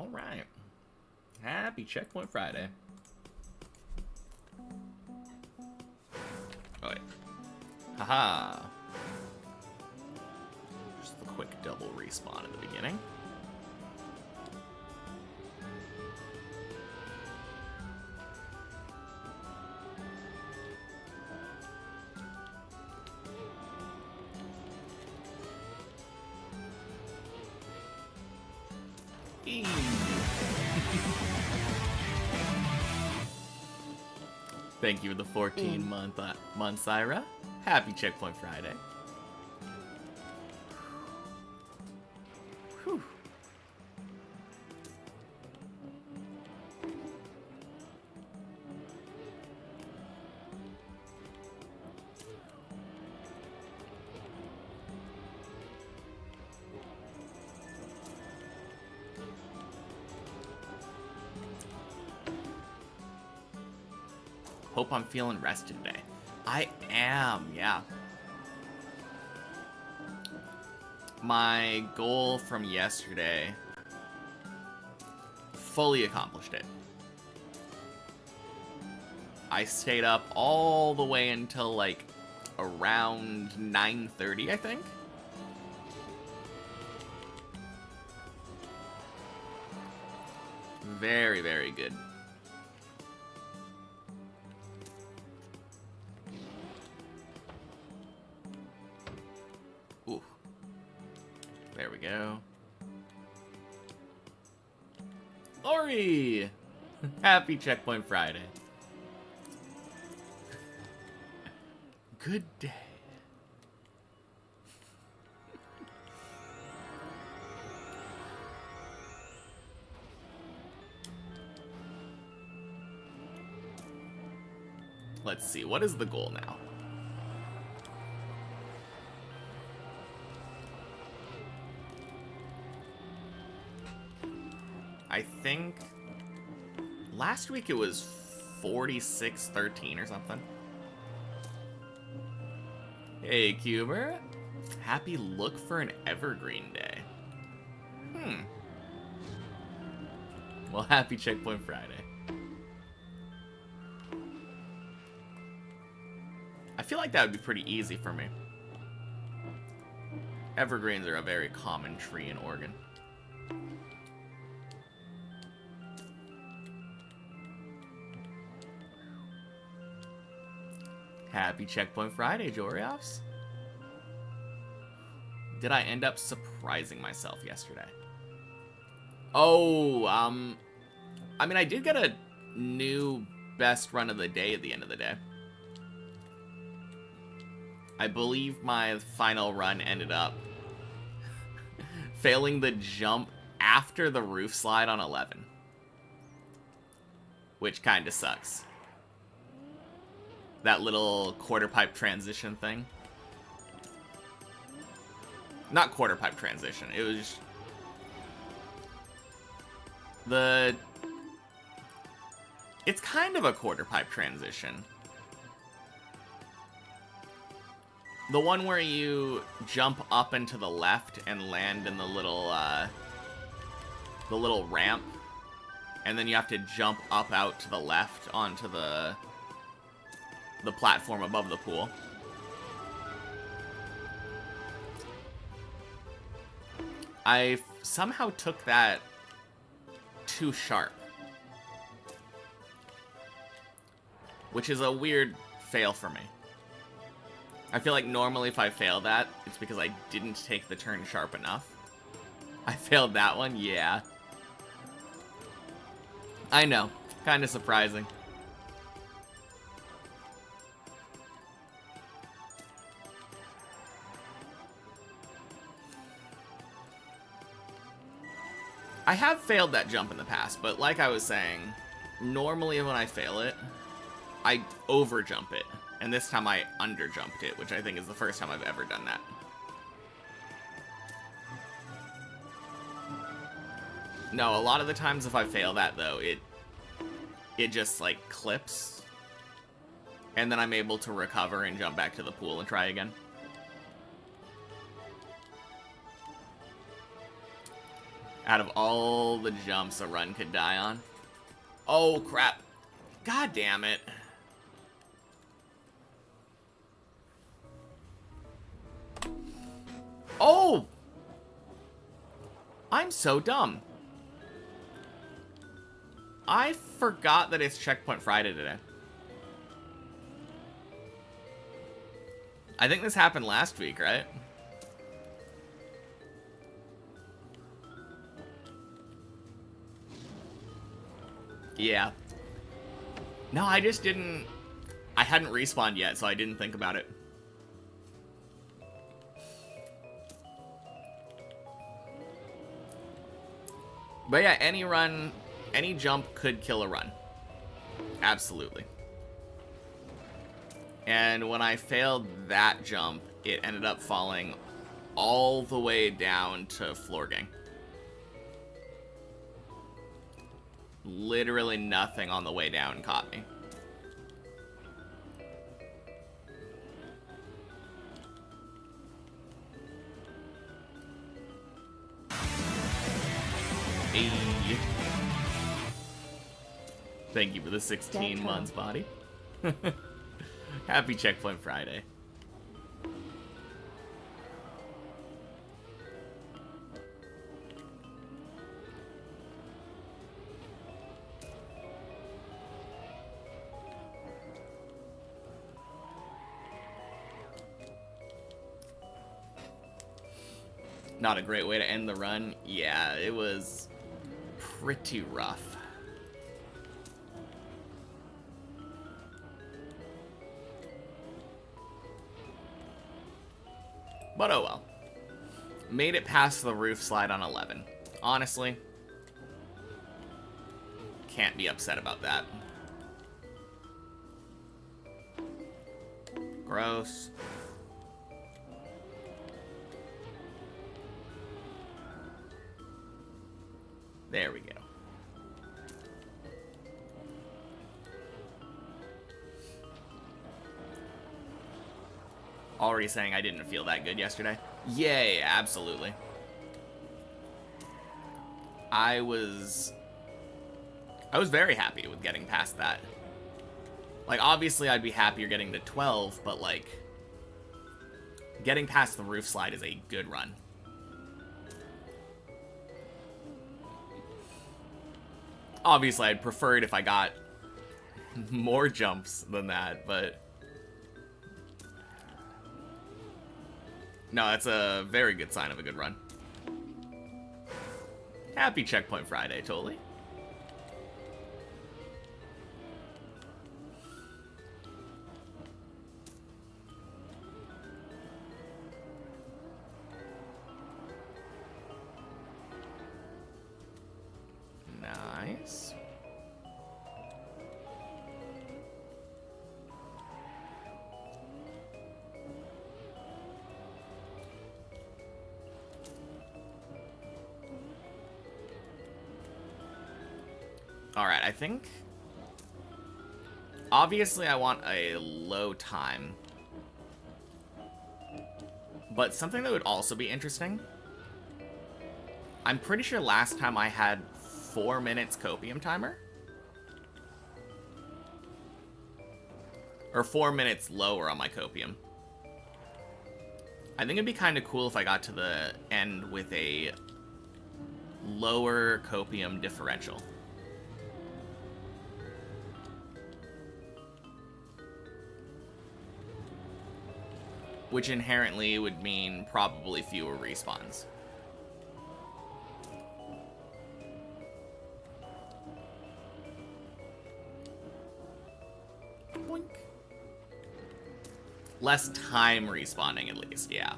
All right. Happy Checkpoint Friday. Oh, wait. Haha. Just a quick double respawn at the beginning. Thank you for the 14-month Ira. Happy Checkpoint Friday. Whew. Hope I'm feeling rested today. I am, yeah. My goal from yesterday, fully accomplished it. I stayed up all the way until like around 9:30, I think. Very, very good. Ooh. There we go. Ori! Happy Checkpoint Friday. Good day. Let's see, what is the goal now? I think last week it was 46-13 or something. Hey, Cuber. Happy look for an evergreen day. Well, happy Checkpoint Friday. I feel like that would be pretty easy for me. Evergreens are a very common tree in Oregon. Happy Checkpoint Friday, Jorioffs. Did I end up surprising myself yesterday? Oh, I mean, I did get a new best run of the day at the end of the day. I believe my final run ended up failing the jump after the roof slide on 11. Which kind of sucks. That little quarter pipe transition thing. Not quarter pipe transition, it was just it's kind of a quarter pipe transition. The one where you jump up and to the left and land in the little ramp, and then you have to jump up out to the left onto the platform above the pool. I somehow took that too sharp, which is a weird fail for me. I feel like normally if I fail that, it's because I didn't take the turn sharp enough. I failed that one, yeah. I know, kind of surprising. I have failed that jump in the past, but like I was saying, normally when I fail it, I overjump it. And this time I underjumped it, which I think is the first time I've ever done that. No, a lot of the times if I fail that though, it just like clips. And then I'm able to recover and jump back to the pool and try again. Out of all the jumps a run could die on. Oh, crap. God damn it. Oh! I'm so dumb. I forgot that it's Checkpoint Friday today. I think this happened last week, right? Yeah. No, I just didn't... I hadn't respawned yet, so I didn't think about it. But yeah, any run, any jump could kill a run. Absolutely. And when I failed that jump, it ended up falling all the way down to floor gang. Literally nothing on the way down caught me. Hey. Thank you for the 16 months, body. Happy Checkpoint Friday. Not a great way to end the run. Yeah, it was pretty rough. But oh well. Made it past the roof slide on 11. Honestly, can't be upset about that. Gross. There we go. Already saying I didn't feel that good yesterday. Yay, absolutely. I was very happy with getting past that. Like, obviously I'd be happier getting to 12, but like, getting past the roof slide is a good run. Obviously, I'd prefer it if I got more jumps than that, but... No, that's a very good sign of a good run. Happy Checkpoint Friday, totally. Nice. Alright, I think... Obviously, I want a low time. But something that would also be interesting... I'm pretty sure last time I had 4 minutes copium timer? Or 4 minutes lower on my copium. I think it'd be kind of cool if I got to the end with a lower copium differential. Which inherently would mean probably fewer respawns. Boink. Less time respawning, at least, yeah.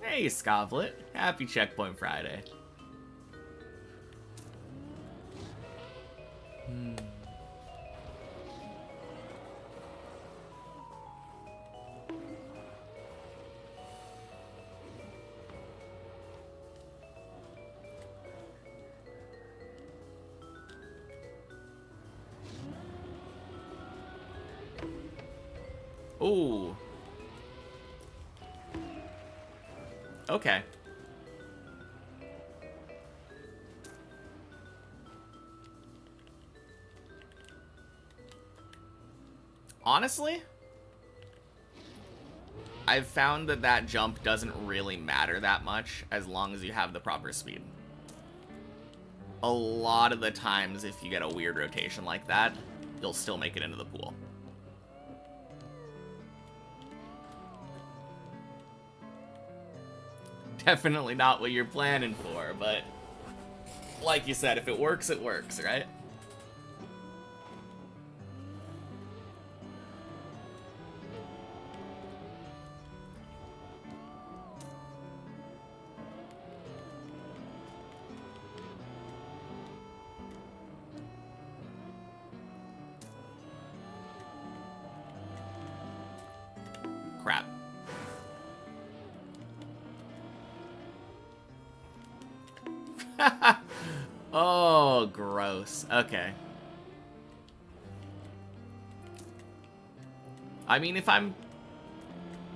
Hey, Scovlet. Happy Checkpoint Friday. Ooh. Okay. Honestly, I've found that that jump doesn't really matter that much as long as you have the proper speed. A lot of the times, if you get a weird rotation like that, you'll still make it into the pool. Definitely not what you're planning for, but like you said, if it works, right? Crap. Oh, gross. Okay. I mean, if I'm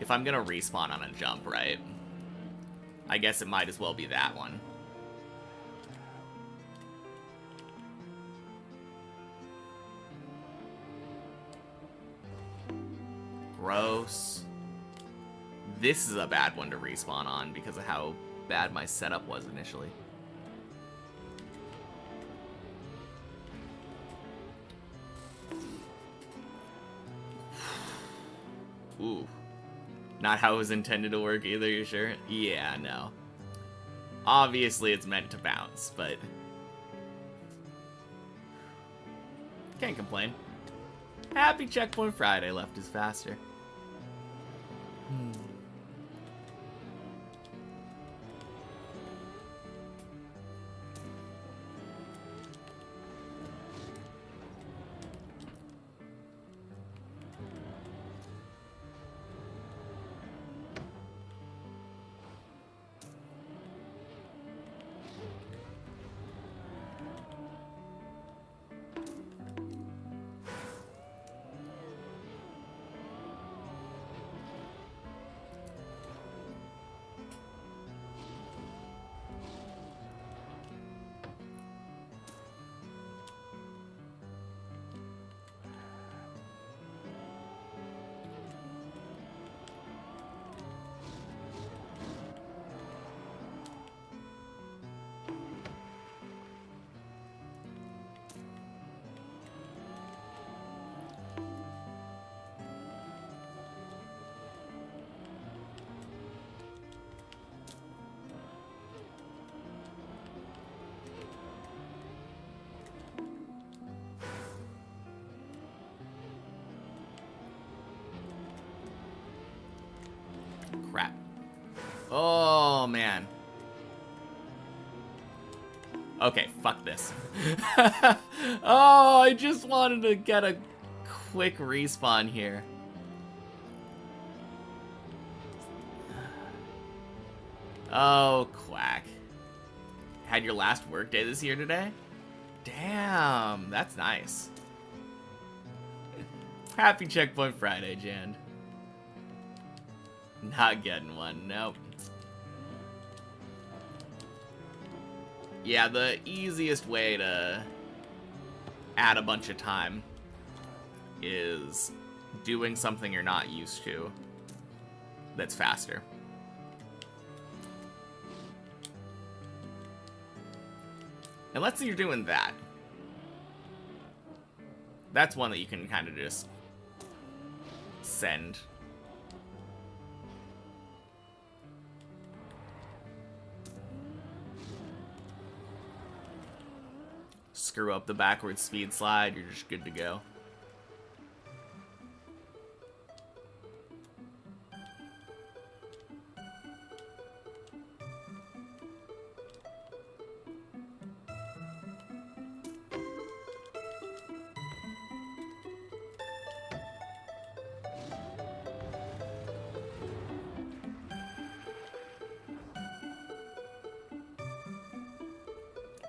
gonna respawn on a jump, right? I guess it might as well be that one. Gross. This is a bad one to respawn on because of how bad my setup was initially. Ooh. Not how it was intended to work either, you sure? Yeah, no. Obviously it's meant to bounce, but... Can't complain. Happy Checkpoint Friday, left is faster. Crap. Oh, man. Okay, fuck this. Oh, I just wanted to get a quick respawn here. Oh, quack. Had your last work day this year today? Damn, that's nice. Happy Checkpoint Friday, Jan. Not getting one, nope. Yeah, the easiest way to add a bunch of time is doing something you're not used to that's faster. And let's say you're doing that. That's one that you can kind of just send. Screw up the backwards speed slide, you're just good to go.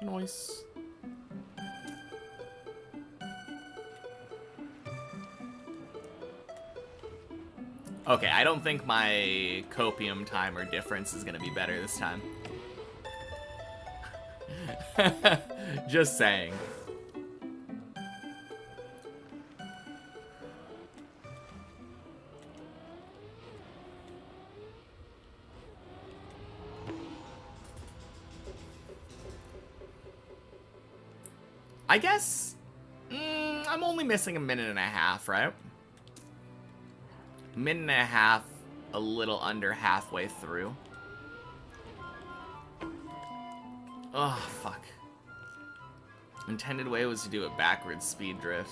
Nice. Okay, I don't think my copium timer difference is gonna be better this time. Just saying. I guess I'm only missing a minute and a half, right? Minute and a half, a little under halfway through. Oh, fuck. Intended way was to do a backwards speed drift.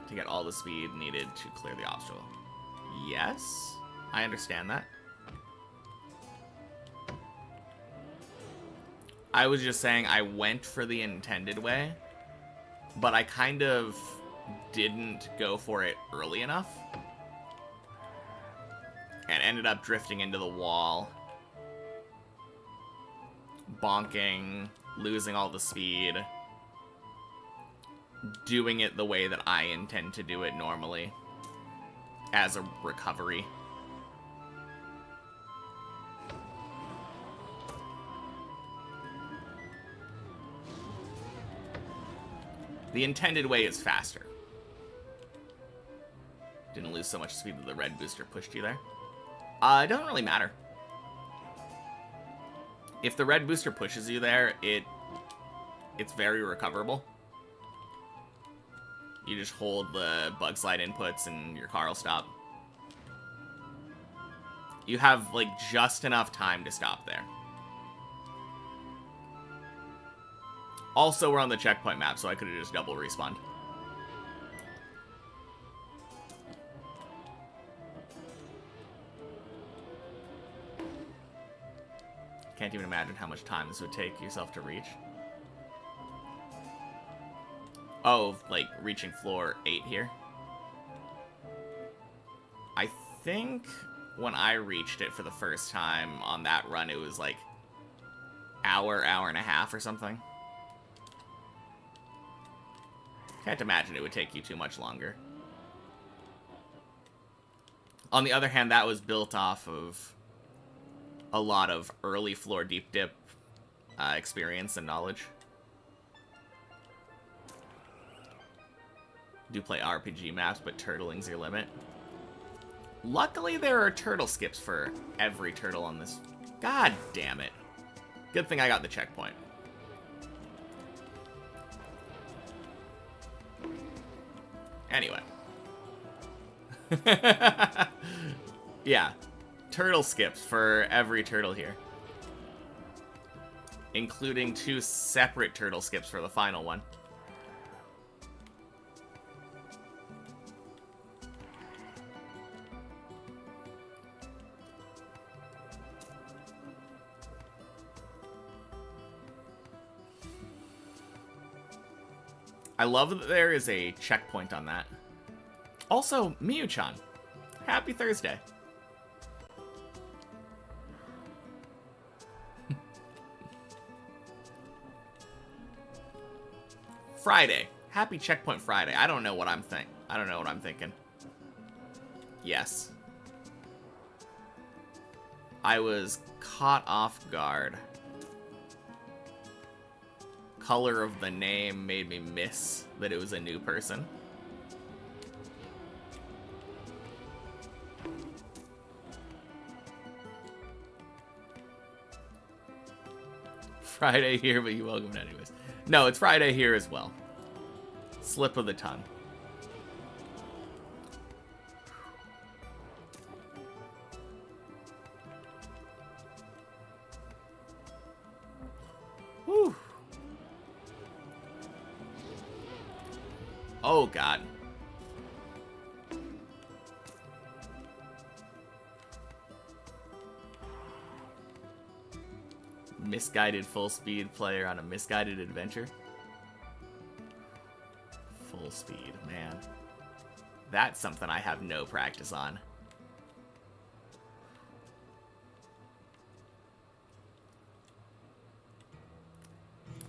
To get all the speed needed to clear the obstacle. Yes, I understand that. I was just saying I went for the intended way, but I kind of didn't go for it early enough. And ended up drifting into the wall. Bonking, losing all the speed. Doing it the way that I intend to do it normally. As a recovery. The intended way is faster. Didn't lose so much speed that the red booster pushed you there. It doesn't really matter. If the red booster pushes you there, it's very recoverable. You just hold the bug slide inputs and your car will stop. You have, like, just enough time to stop there. Also, we're on the checkpoint map, so I could have just double respawned. Can't even imagine how much time this would take yourself to reach. Oh, like, reaching floor 8 here. I think when I reached it for the first time on that run, it was like hour and a half or something. Can't imagine it would take you too much longer. On the other hand, that was built off of a lot of early floor deep dip experience and knowledge. Do play RPG maps, but turtling's your limit. Luckily, there are turtle skips for every turtle on this. God damn it. Good thing I got the checkpoint. Anyway. Yeah. Turtle skips for every turtle here. Including 2 separate turtle skips for the final one. I love that there is a checkpoint on that. Also, Miyu-chan, happy Thursday. Friday. Happy Checkpoint Friday. I don't know what I'm thinking. Yes. I was caught off guard. Color of the name made me miss that it was a new person. Friday here, but you welcome it anyways. No, it's Friday here as well. Slip of the tongue. Whew. Oh, God. Misguided full speed player on a misguided adventure. Full speed, man. That's something I have no practice on.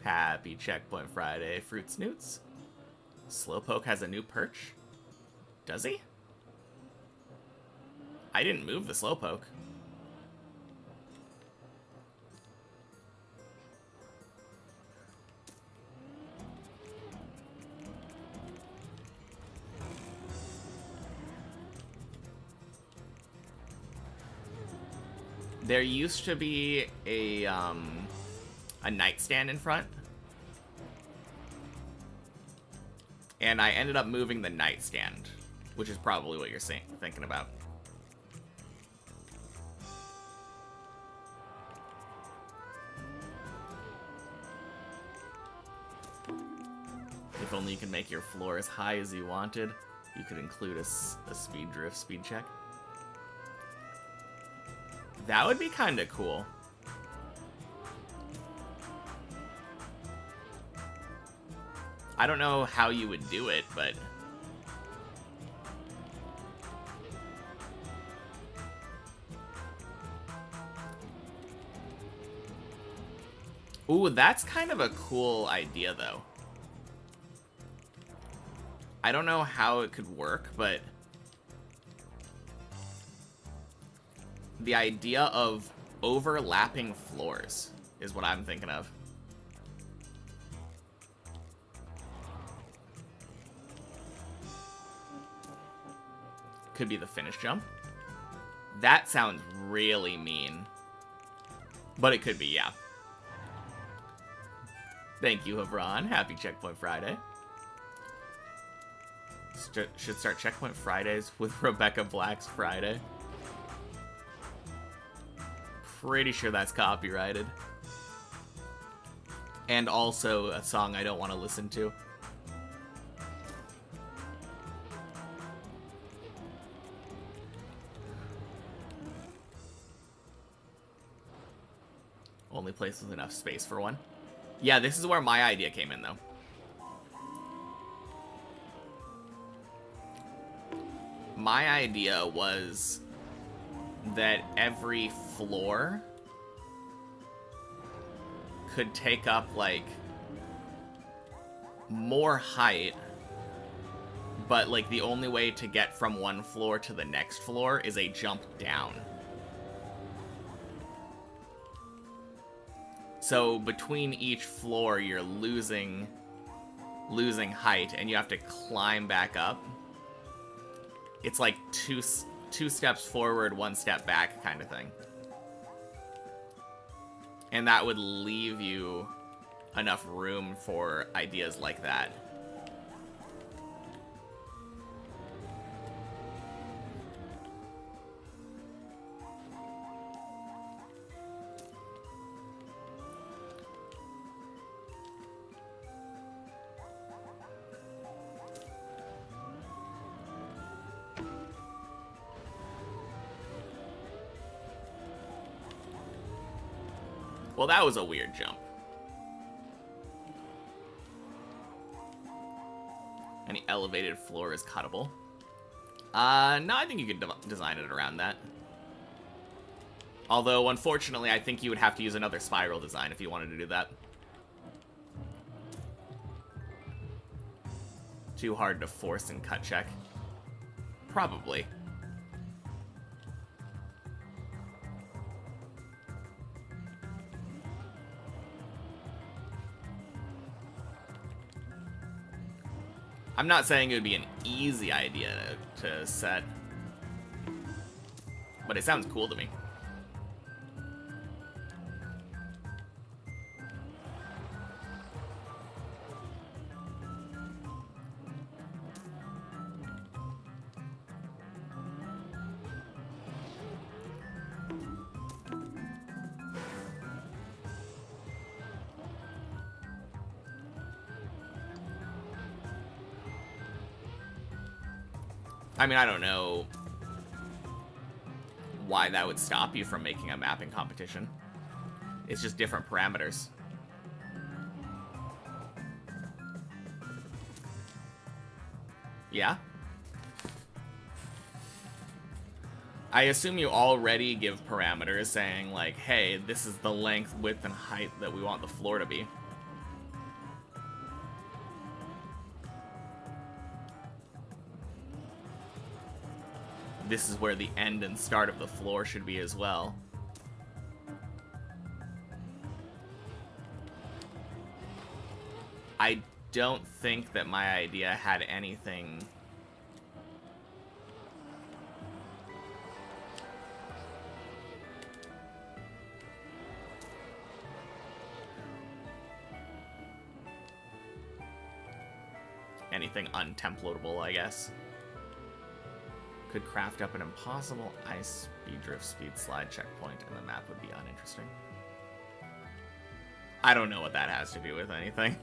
Happy Checkpoint Friday, Fruit Snoots. Slowpoke has a new perch. Does he? I didn't move the slowpoke. There used to be a nightstand in front. And I ended up moving the nightstand, which is probably what you're thinking about. If only you could make your floor as high as you wanted, you could include a speed drift speed check. That would be kind of cool. I don't know how you would do it, but... Ooh, that's kind of a cool idea, though. I don't know how it could work, but... the idea of overlapping floors is what I'm thinking of. Could be the finish jump. That sounds really mean. But it could be, yeah. Thank you, Havron. Happy Checkpoint Friday. Should start Checkpoint Fridays with Rebecca Black's Friday. Pretty sure that's copyrighted. And also a song I don't want to listen to. Only place with enough space for one. Yeah, this is where my idea came in, though. My idea was that every floor could take up, like, more height, but, like, the only way to get from one floor to the next floor is a jump down. So between each floor, you're losing height, and you have to climb back up. It's like two steps forward, one step back kind of thing. And that would leave you enough room for ideas like that. Well, that was a weird jump. Any elevated floor is cuttable. No, I think you could design it around that. Although, unfortunately, I think you would have to use another spiral design if you wanted to do that. Too hard to force and cut check. Probably. I'm not saying it would be an easy idea to set, but it sounds cool to me. I mean, I don't know why that would stop you from making a mapping competition. It's just different parameters. Yeah? I assume you already give parameters saying, like, hey, this is the length, width, and height that we want the floor to be. this is where the end and start of the floor should be as well. I don't think that my idea had anything... anything untemplateable, I guess. Could craft up an impossible ice speed drift speed slide checkpoint and the map would be uninteresting. I don't know what that has to do with anything.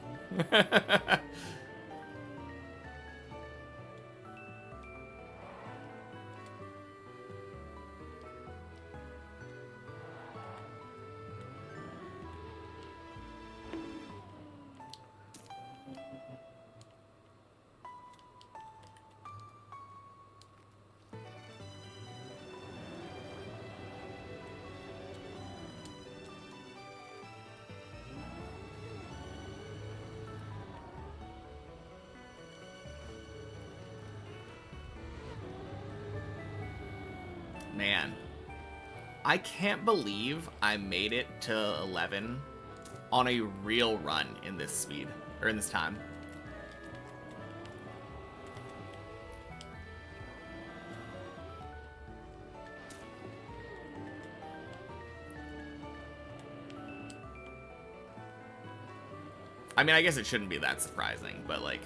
Man, I can't believe I made it to 11 on a real run in this speed, or in this time. I mean, I guess it shouldn't be that surprising, but like...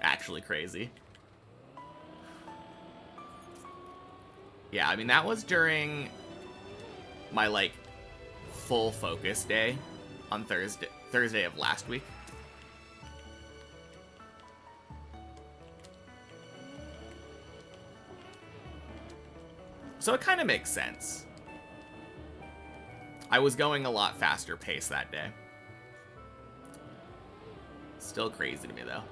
actually crazy. Yeah, I mean, that was during my, like, full focus day on Thursday of last week. So it kind of makes sense. I was going a lot faster pace that day. Still crazy to me, though.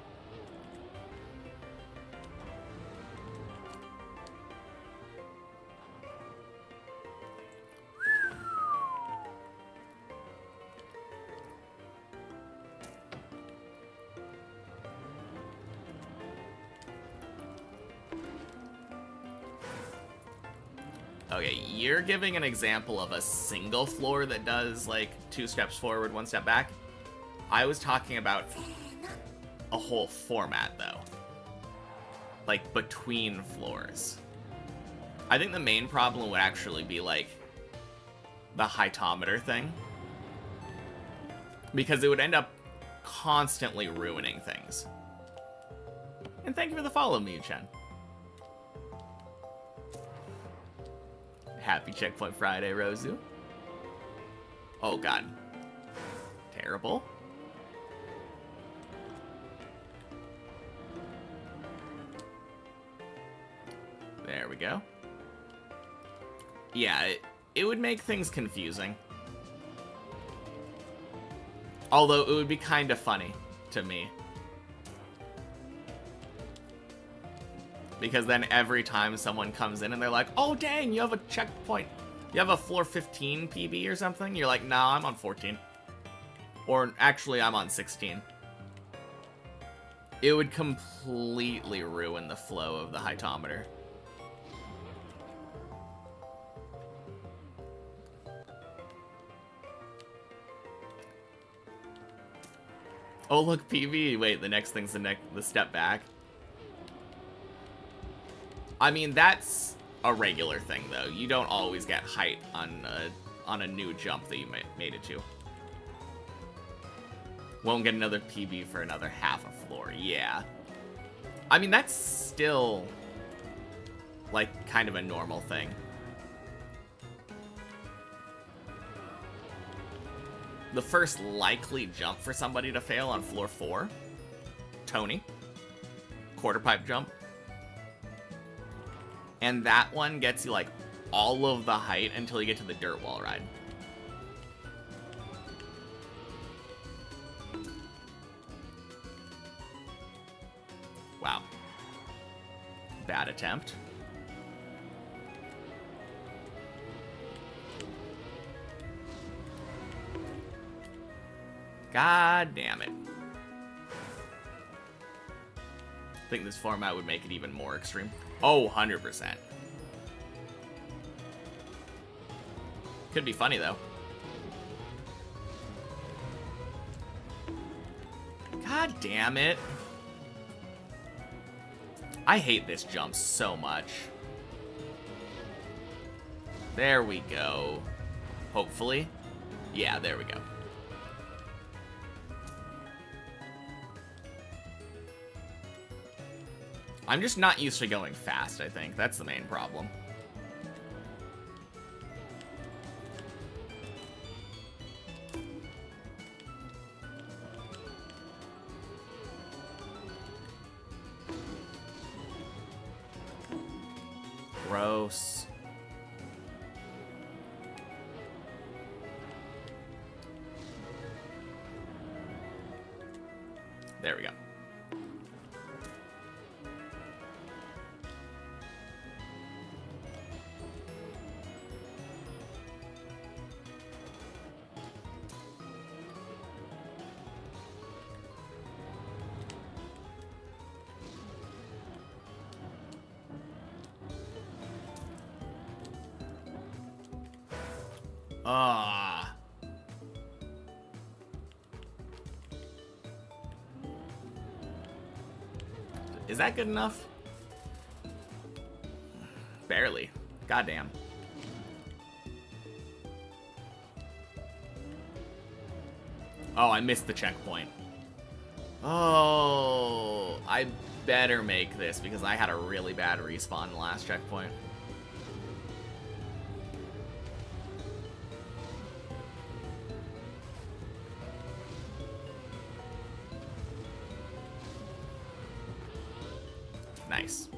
Okay, you're giving an example of a single floor that does, like, 2 steps forward, 1 step back. I was talking about a whole format, though. Like, between floors. I think the main problem would actually be, like, the heighttometer thing. Because it would end up constantly ruining things. And thank you for the follow, Miyu-chan. Happy Checkpoint Friday, Rozu. Oh, God. Terrible. There we go. Yeah, it would make things confusing. Although it would be kind of funny to me. Because then every time someone comes in and they're like, oh dang, you have a checkpoint. You have a floor 15 PB or something? You're like, nah, I'm on 14. Or actually, I'm on 16. It would completely ruin the flow of the heighttometer. Oh, look, PB. Wait, the next thing's the step back. I mean, that's a regular thing, though. You don't always get height on a new jump that you made it to. Won't get another PB for another half a floor. Yeah. I mean, that's still, like, kind of a normal thing. The first likely jump for somebody to fail on floor 4, Tony. Quarter pipe jump. And that one gets you, like, all of the height until you get to the dirt wall ride. Wow. Bad attempt. God damn it. I think this format would make it even more extreme. Oh, 100%. Could be funny, though. God damn it. I hate this jump so much. There we go. Hopefully. Yeah, there we go. I'm just not used to going fast, I think. That's the main problem. Gross. There we go. Ah. Is that good enough? Barely. Goddamn. Oh, I missed the checkpoint. Oh, I better make this because I had a really bad respawn in the last checkpoint. Nice.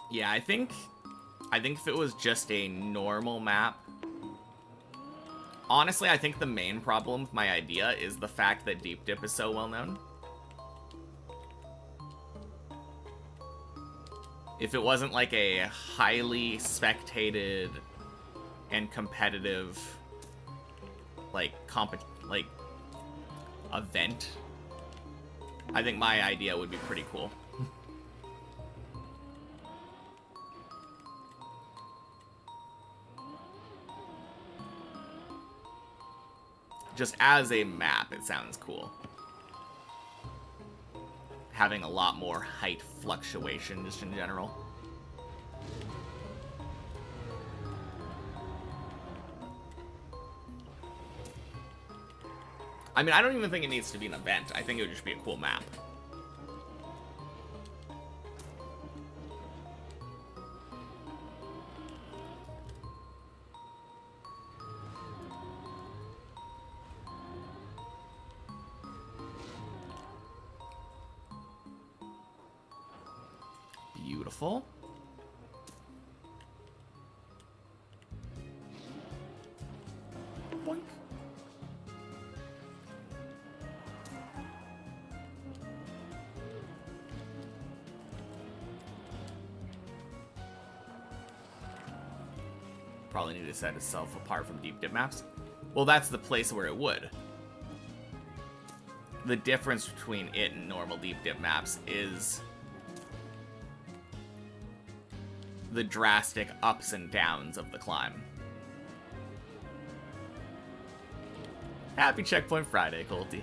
Yeah, I think if it was just a normal map, honestly, I think the main problem with my idea is the fact that Deep Dip is so well known. If it wasn't like a highly spectated and competitive like event, I think my idea would be pretty cool. Just as a map, it sounds cool. Having a lot more height fluctuation just in general. I mean, I don't even think it needs to be an event. I think it would just be a cool map. Beautiful. Boink. Probably need to set itself apart from deep dip maps. Well, that's the place where it would. The difference between it and normal deep dip maps is the drastic ups and downs of the climb. Happy Checkpoint Friday, Colty.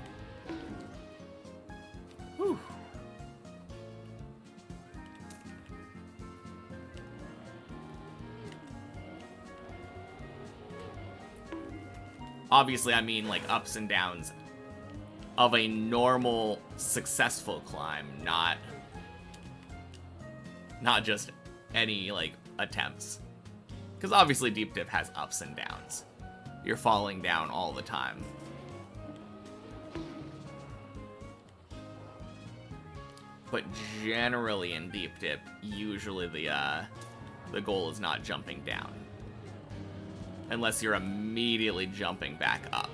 Whew. Obviously, I mean like ups and downs of a normal, successful climb, not just any, like, attempts. Because obviously Deep Dip has ups and downs. you're falling down all the time. But generally in deep dip, usually the goal is not jumping down. Unless you're immediately jumping back up.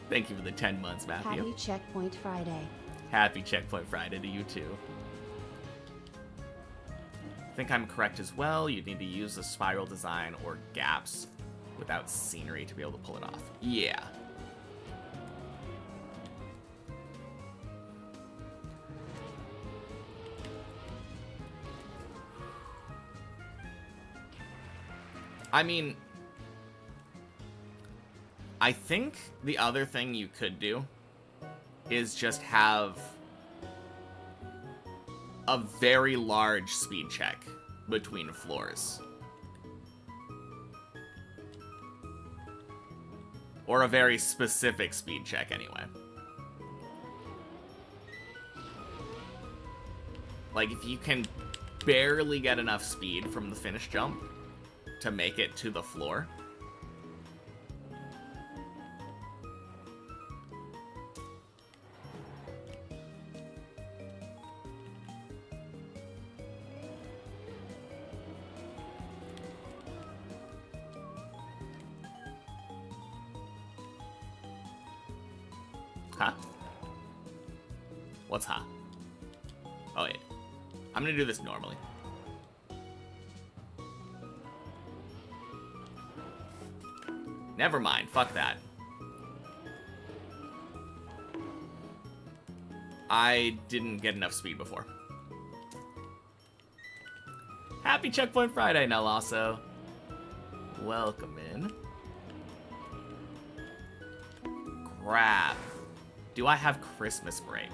Thank you for the 10 months, Matthew. Happy Checkpoint Friday. Happy Checkpoint Friday to you too. I think I'm correct as well. You'd need to use the spiral design or gaps without scenery to be able to pull it off. Yeah. I mean, I think the other thing you could do is just have a very large speed check between floors. Or a very specific speed check, anyway. Like, if you can barely get enough speed from the finish jump to make it to the floor, huh? What's huh? Oh, wait. I'm gonna do this normally. Never mind. Fuck that. I didn't get enough speed before. Happy Checkpoint Friday, Nelasso. Welcome in. Crap. Do I have Christmas break?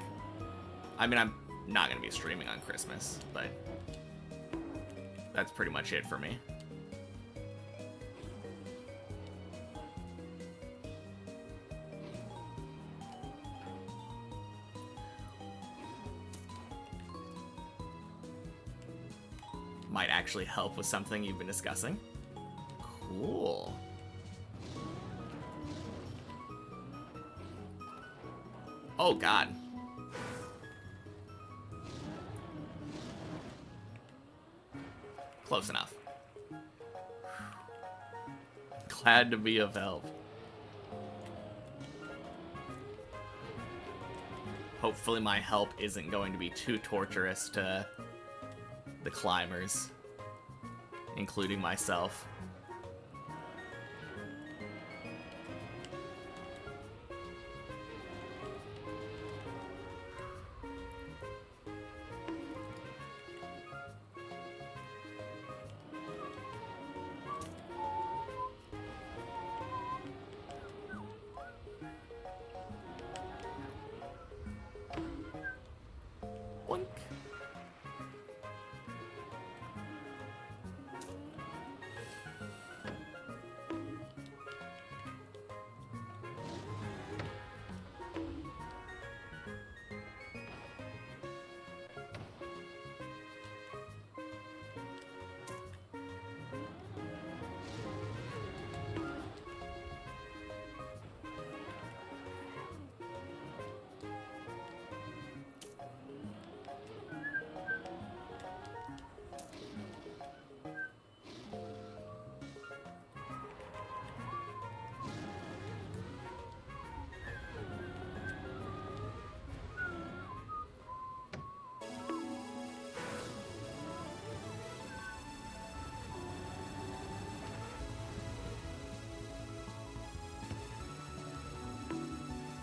I mean, I'm not going to be streaming on Christmas, but that's pretty much it for me. Might actually help with something you've been discussing. Cool. Oh, God. Close enough. Glad to be of help. Hopefully my help isn't going to be too torturous to the climbers, including myself. Boink.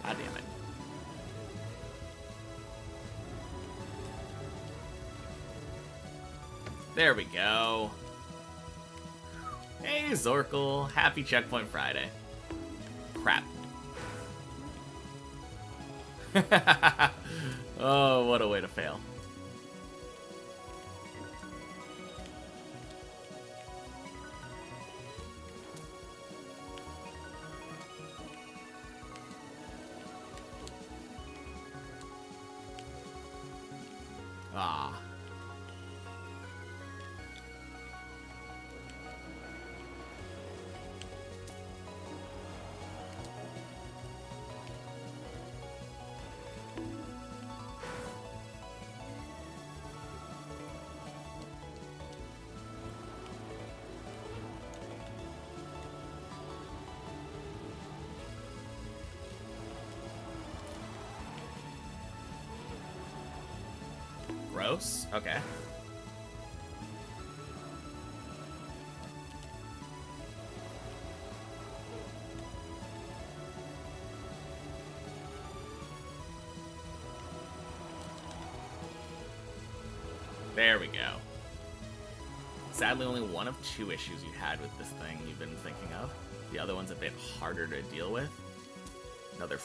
God damn it. There we go. Hey, Zorkel. Happy Checkpoint Friday. Crap. Oh, what a way to fail. Ah. Gross. Okay. There we go. Sadly, only one of 2 issues you had with this thing you've been thinking of. The other one's a bit harder to deal with. Another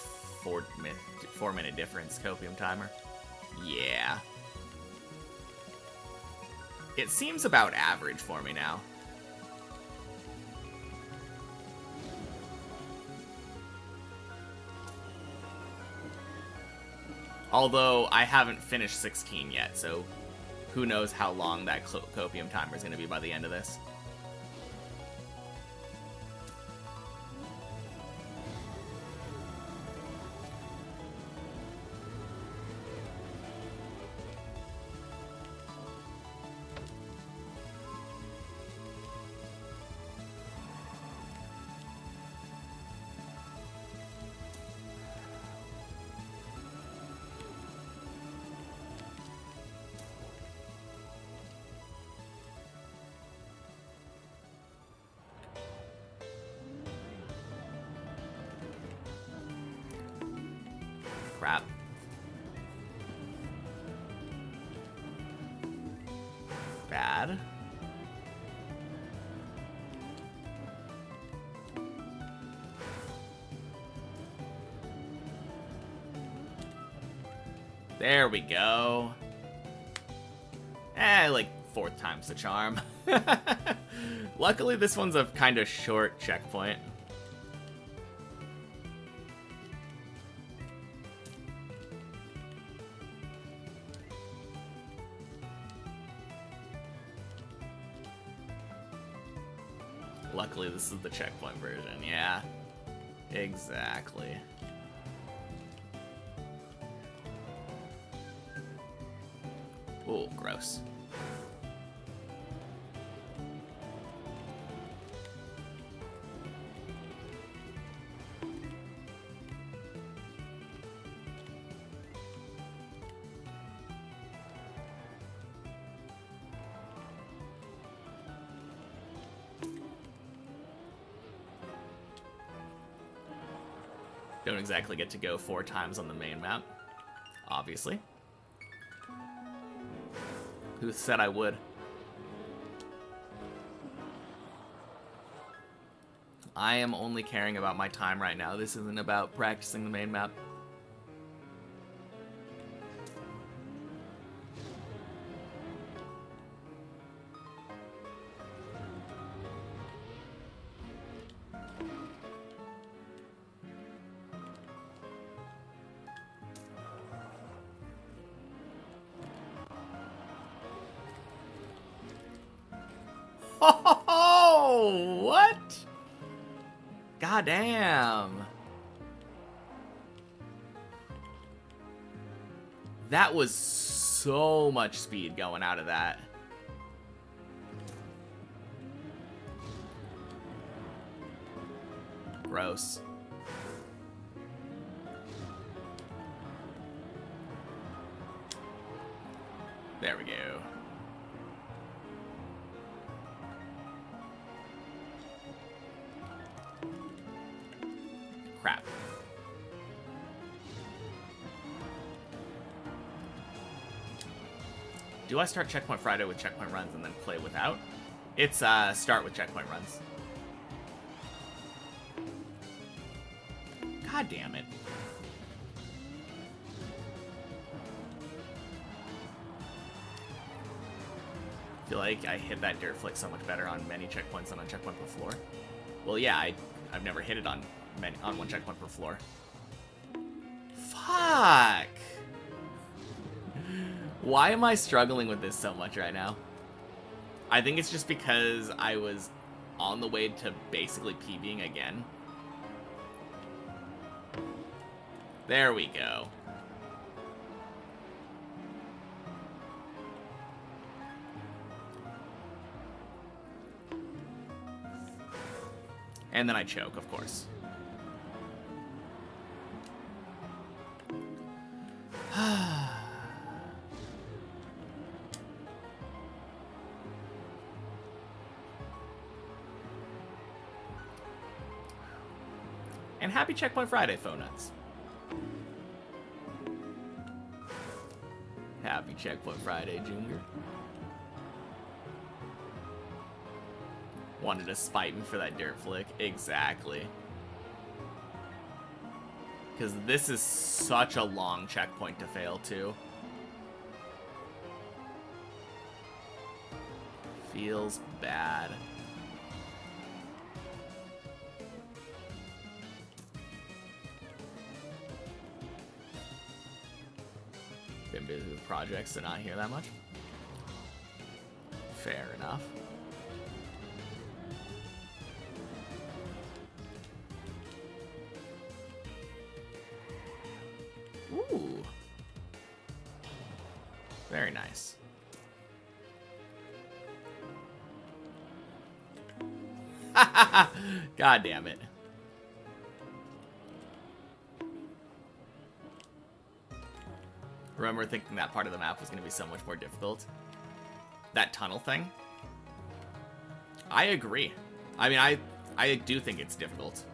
4-minute difference, copium timer. Yeah. It seems about average for me now. Although, I haven't finished 16 yet, so who knows how long that copium timer is going to be by the end of this. Crap. Bad. There we go. Like 4th time's the charm. Luckily, this one's a kind of short checkpoint. Luckily, this is the checkpoint version. Yeah, exactly. Oh, gross. Don't exactly get to go 4 times on the main map, obviously. Who said I would? I am only caring about my time right now. This isn't about practicing the main map. Oh, what? Goddamn. That was so much speed going out of that. Gross. There we go. Crap. Do I start Checkpoint Friday with checkpoint runs and then play without? It's start with checkpoint runs. God damn it. I feel like I hit that dirt flick so much better on many checkpoints than on checkpoint per floor. Well, yeah, I've never hit it on one checkpoint per floor. Fuck! Why am I struggling with this so much right now? I think it's just because I was on the way to basically PBing again. There we go. And then I choke, of course. And happy Checkpoint Friday, phone nuts. Happy Checkpoint Friday, Junior. Wanted to spite me for that dirt flick. Exactly. Because this is such a long checkpoint to fail, too. Feels bad. Been busy with projects to not hear that much. Fair enough. Ooh. Very nice. God damn it. Remember thinking that part of the map was going to be so much more difficult? That tunnel thing? I agree. I mean, I do think it's difficult.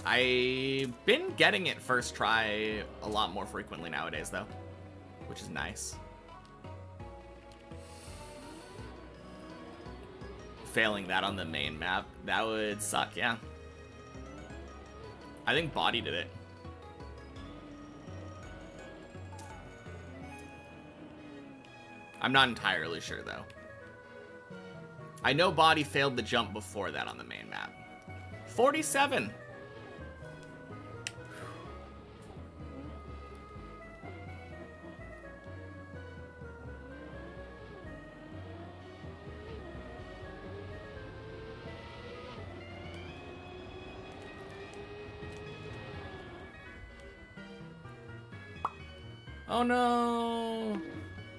I've been getting it first try a lot more frequently nowadays, though, which is nice. Failing that on the main map, that would suck, yeah. I think Body did it. I'm not entirely sure, though. I know Body failed the jump before that on the main map. 47! Oh no!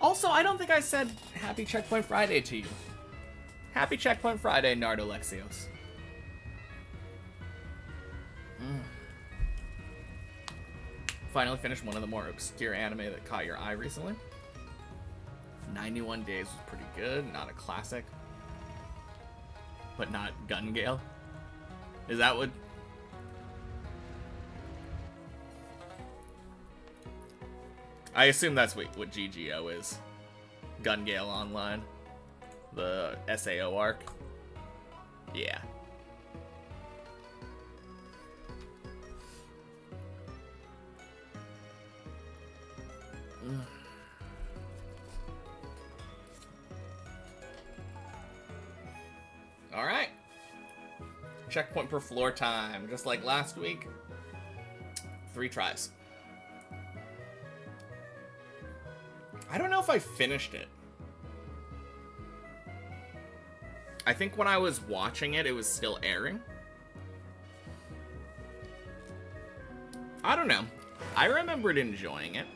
Also, I don't think I said Happy Checkpoint Friday to you. Happy Checkpoint Friday, Nardo Lexios. Finally finished one of the more obscure anime that caught your eye recently. 91 Days was pretty good, not a classic. But not Gun Gale. Is that what... I assume that's what GGO is. Gun Gale Online. The SAO arc. Yeah. Alright. Checkpoint per floor time. Just like last week. 3 tries. I don't know if I finished it. I think when I was watching it, it was still airing. I don't know. I remembered enjoying it.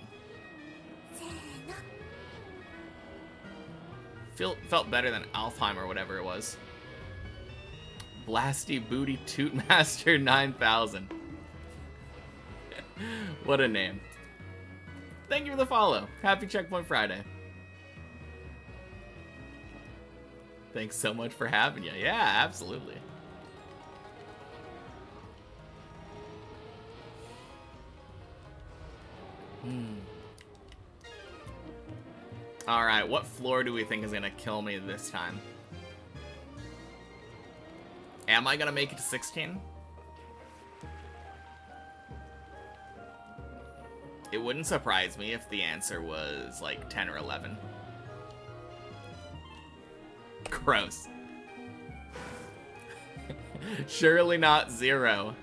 Felt better than Alfheim or whatever it was. Blasty Booty Toot Master 9000. What a name. Thank you for the follow. Happy Checkpoint Friday. Thanks so much for having you. Yeah, absolutely. Alright, what floor do we think is going to kill me this time? Am I going to make it to 16? It wouldn't surprise me if the answer was like 10 or 11. Gross. Surely not 0.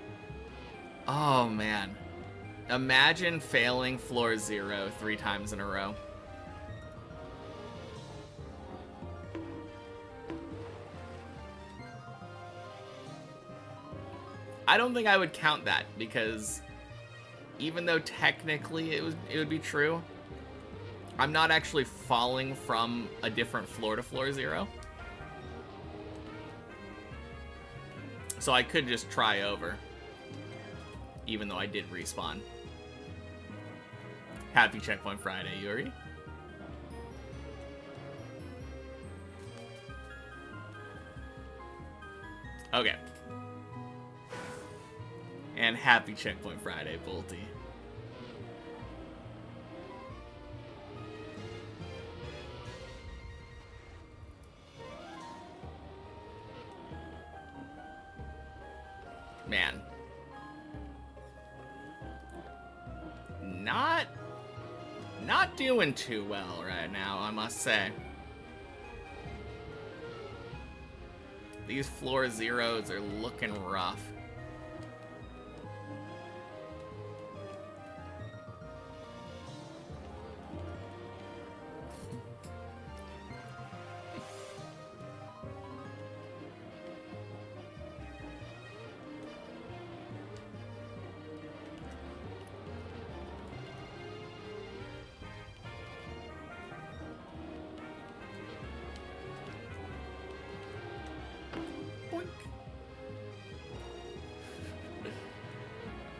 Oh, man. Imagine failing floor 0 3 times in a row. I don't think I would count that, because even though technically it would be true, I'm not actually falling from a different floor to floor 0. So I could just try over, even though I did respawn. Happy Checkpoint Friday, Yuri. Okay. And happy Checkpoint Friday, Bolty. Man. Not doing too well right now, I must say. These floor 0s are looking rough.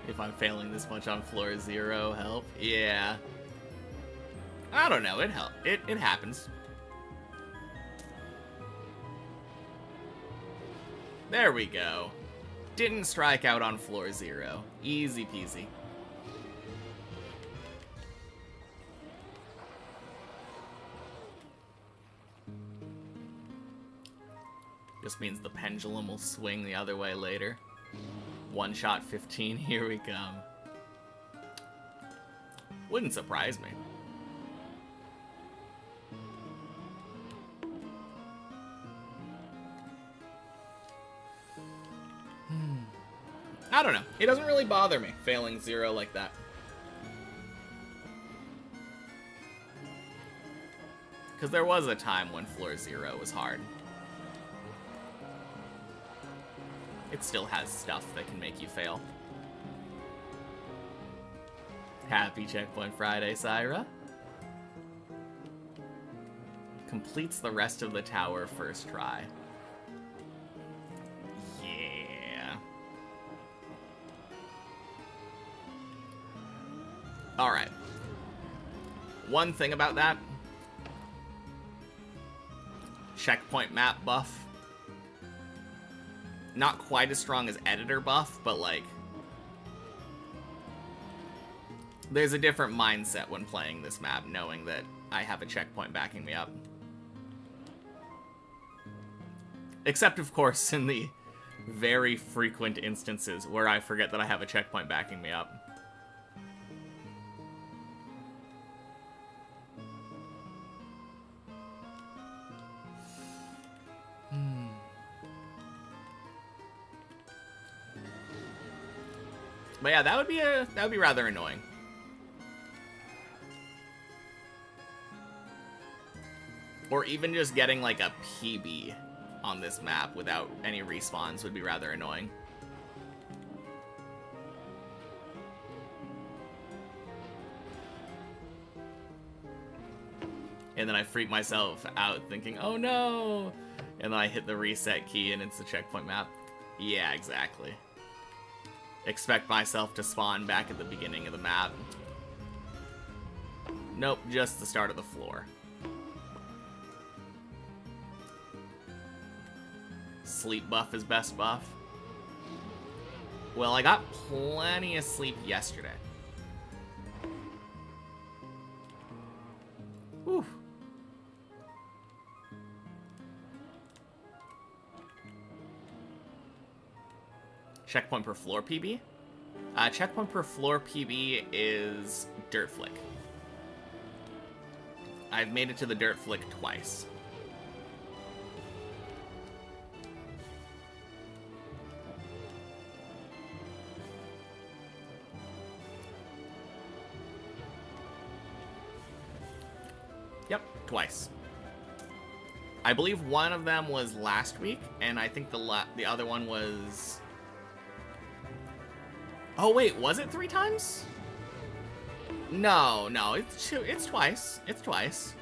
If I'm failing this much on floor 0, help? Yeah. I don't know, it happens. There we go. Didn't strike out on floor 0. Easy peasy. Just means the pendulum will swing the other way later. One shot 15, here we come. Wouldn't surprise me. I don't know. It doesn't really bother me, failing 0 like that. Because there was a time when floor 0 was hard. It still has stuff that can make you fail. Happy Checkpoint Friday, Syra. Completes the rest of the tower first try. Yeah. Alright. One thing about that. Checkpoint map buff. Not quite as strong as editor buff, but like, there's a different mindset when playing this map, knowing that I have a checkpoint backing me up. Except, of course, in the very frequent instances where I forget that I have a checkpoint backing me up. But yeah, that would be rather annoying. Or even just getting like a PB on this map without any respawns would be rather annoying. And then I freak myself out thinking, oh no! And then I hit the reset key and it's the checkpoint map. Yeah, exactly. Expect myself to spawn back at the beginning of the map. Nope, just the start of the floor. Sleep buff is best buff. Well, I got plenty of sleep yesterday. Whew. Checkpoint per floor PB? Checkpoint per floor PB is Dirt Flick. I've made it to the Dirt Flick twice. Yep, twice. I believe one of them was last week, and I think the other one was... Oh, wait, was it 3 times? No, it's twice. It's twice.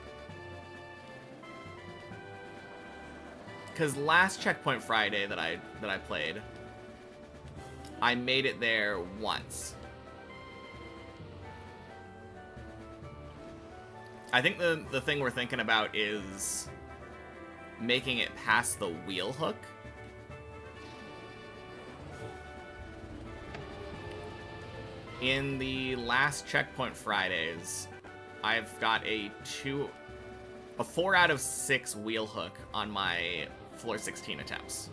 Because last Checkpoint Friday that I played, I made it there once. I think the thing we're thinking about is making it past the wheel hook. In the last Checkpoint Fridays, I've got a 4 out of 6 wheel hook on my floor 16 attempts.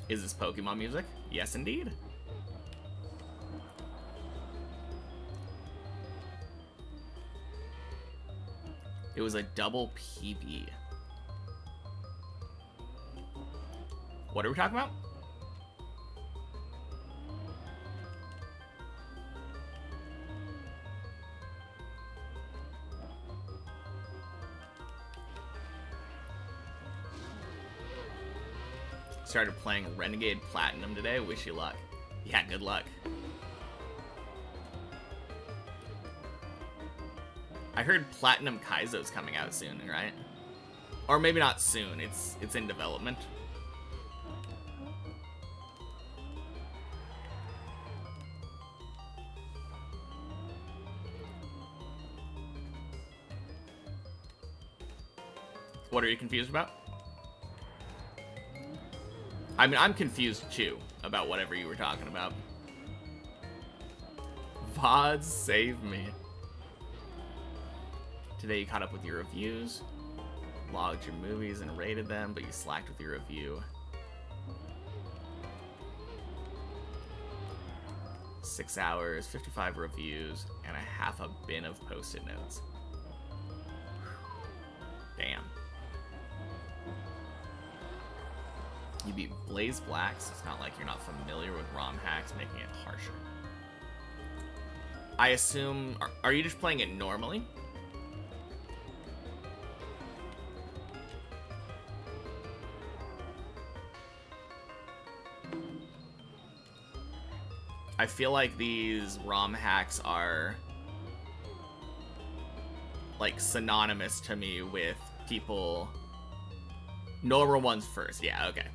Is this Pokemon music? Yes, indeed. It was a double PB. What are we talking about? Started playing Renegade Platinum today. Wish you luck. Yeah, good luck. I heard Platinum Kaizo's coming out soon, right? Or maybe not soon. It's in development. What are you confused about? I mean, I'm confused too about whatever you were talking about. VODs save me. Today you caught up with your reviews, logged your movies and rated them, but you slacked with your review. 6 hours, 55 reviews, and a half a bin of post-it notes. Damn. You beat Blaze Black, so it's not like you're not familiar with ROM hacks, making it harsher. I assume... Are you just playing it normally? I feel like these ROM hacks are... like, synonymous to me with people... Normal ones first, yeah, okay.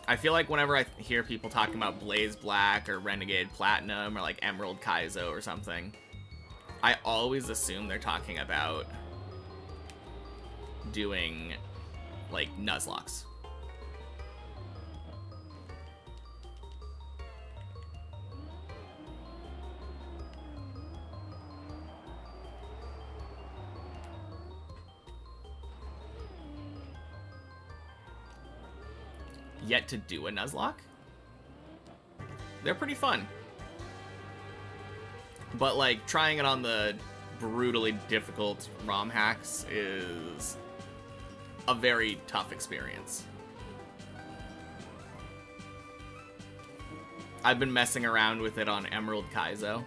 I feel like whenever I hear people talking about Blaze Black or Renegade Platinum or like Emerald Kaizo or something, I always assume they're talking about doing like Nuzlocks. Yet to do a Nuzlocke? They're pretty fun. But like trying it on the brutally difficult ROM hacks is a very tough experience. I've been messing around with it on Emerald Kaizo.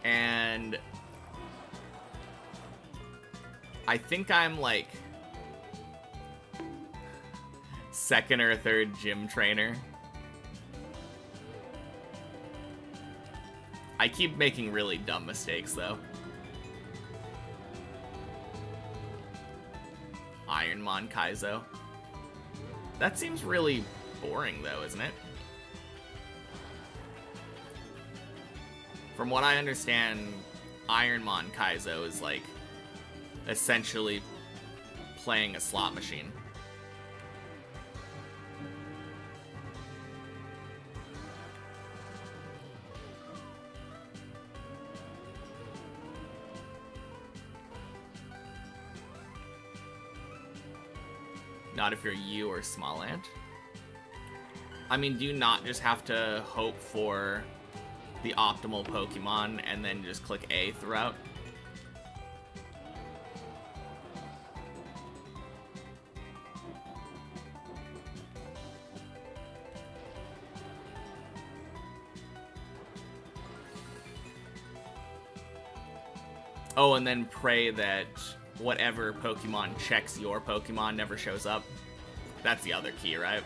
And I think I'm like second or third gym trainer. I keep making really dumb mistakes though. Ironmon Kaizo. That seems really boring though, isn't it? From what I understand, Ironmon Kaizo is like essentially playing a slot machine. Not if you're you or Smallant. I mean, do you not just have to hope for the optimal Pokemon and then just click A throughout? Oh, and then pray that whatever Pokemon checks your Pokemon never shows up. That's the other key, right?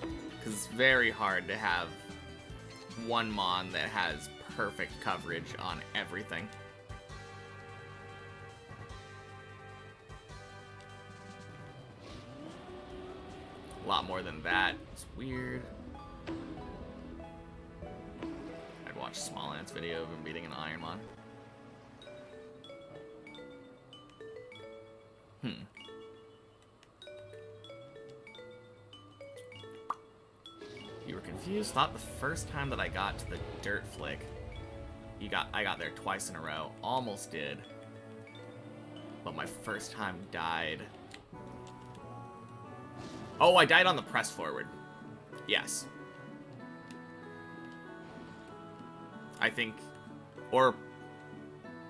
Because it's very hard to have one Mon that has perfect coverage on everything. A lot more than that. It's weird. I'd watch Small Ant's video of him beating an Ironmon. You were confused? Thought the first time that I got to the Dirt Flick, I got there twice in a row. Almost did. But my first time died. Oh, I died on the press forward. Yes. I think... Or...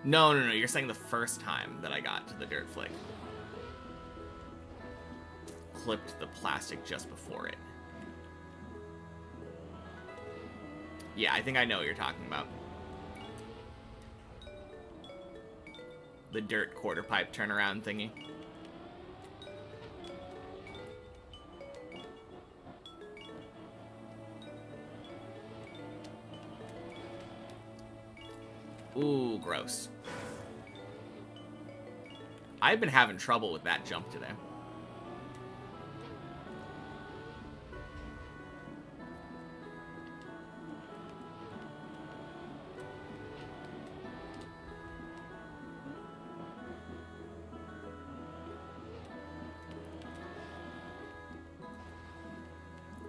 No, you're saying the first time that I got to the Dirt Flick. Clipped the plastic just before it. Yeah, I think I know what you're talking about. The dirt quarter pipe turnaround thingy. Ooh, gross. I've been having trouble with that jump today.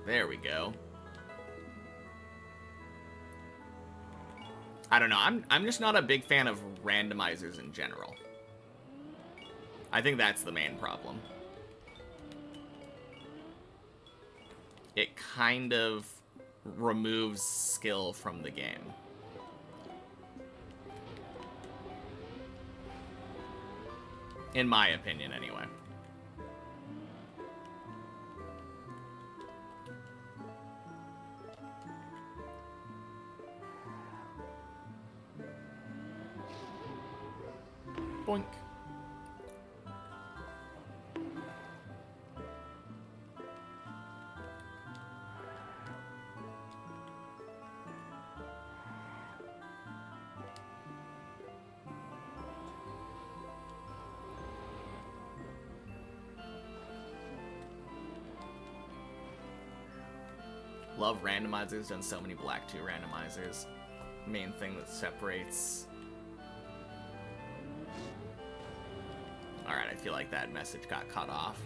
There we go. I don't know. I'm just not a big fan of randomizers in general. I think that's the main problem. It kind of removes skill from the game. In my opinion, anyway. Boink. Love randomizers, done so many Black 2 randomizers. Main thing that separates... Alright, I feel like that message got cut off.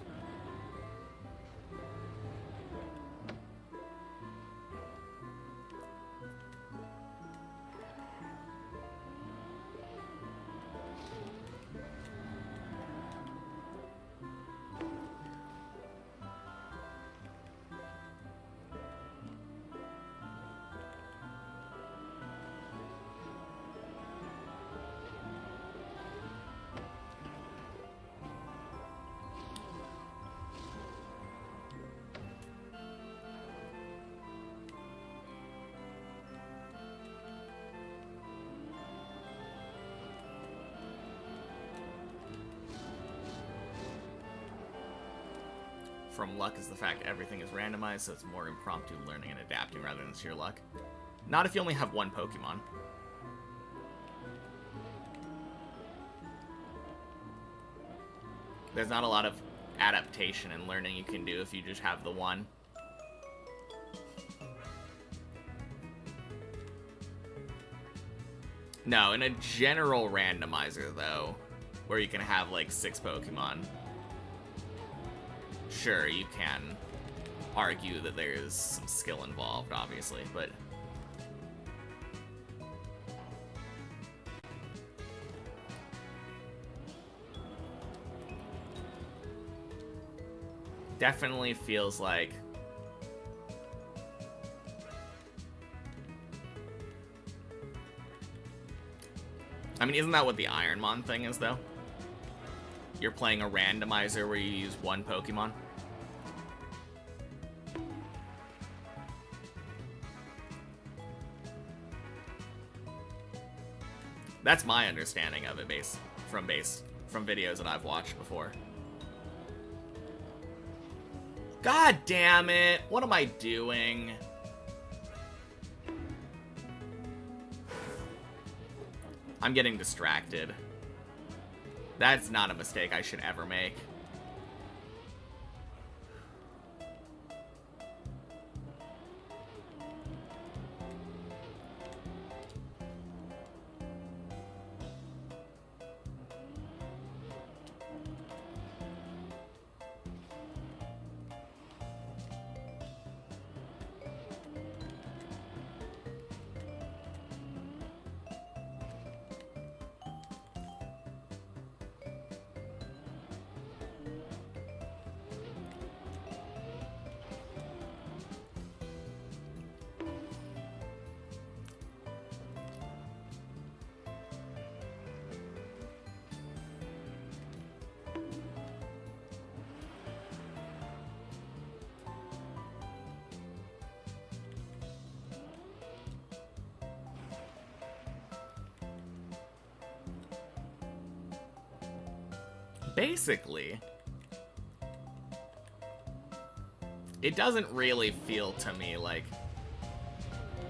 From luck is the fact everything is randomized, so it's more impromptu learning and adapting rather than sheer luck. Not if you only have one Pokemon. There's not a lot of adaptation and learning you can do if you just have the one. No, in a general randomizer, though, where you can have, like, 6 Pokemon, sure, you can argue that there is some skill involved, obviously, but... Definitely feels like... I mean, isn't that what the Ironmon thing is, though? You're playing a randomizer where you use one Pokemon? That's my understanding of it from videos that I've watched before. God damn it! What am I doing? I'm getting distracted. That's not a mistake I should ever make. Basically, it doesn't really feel to me like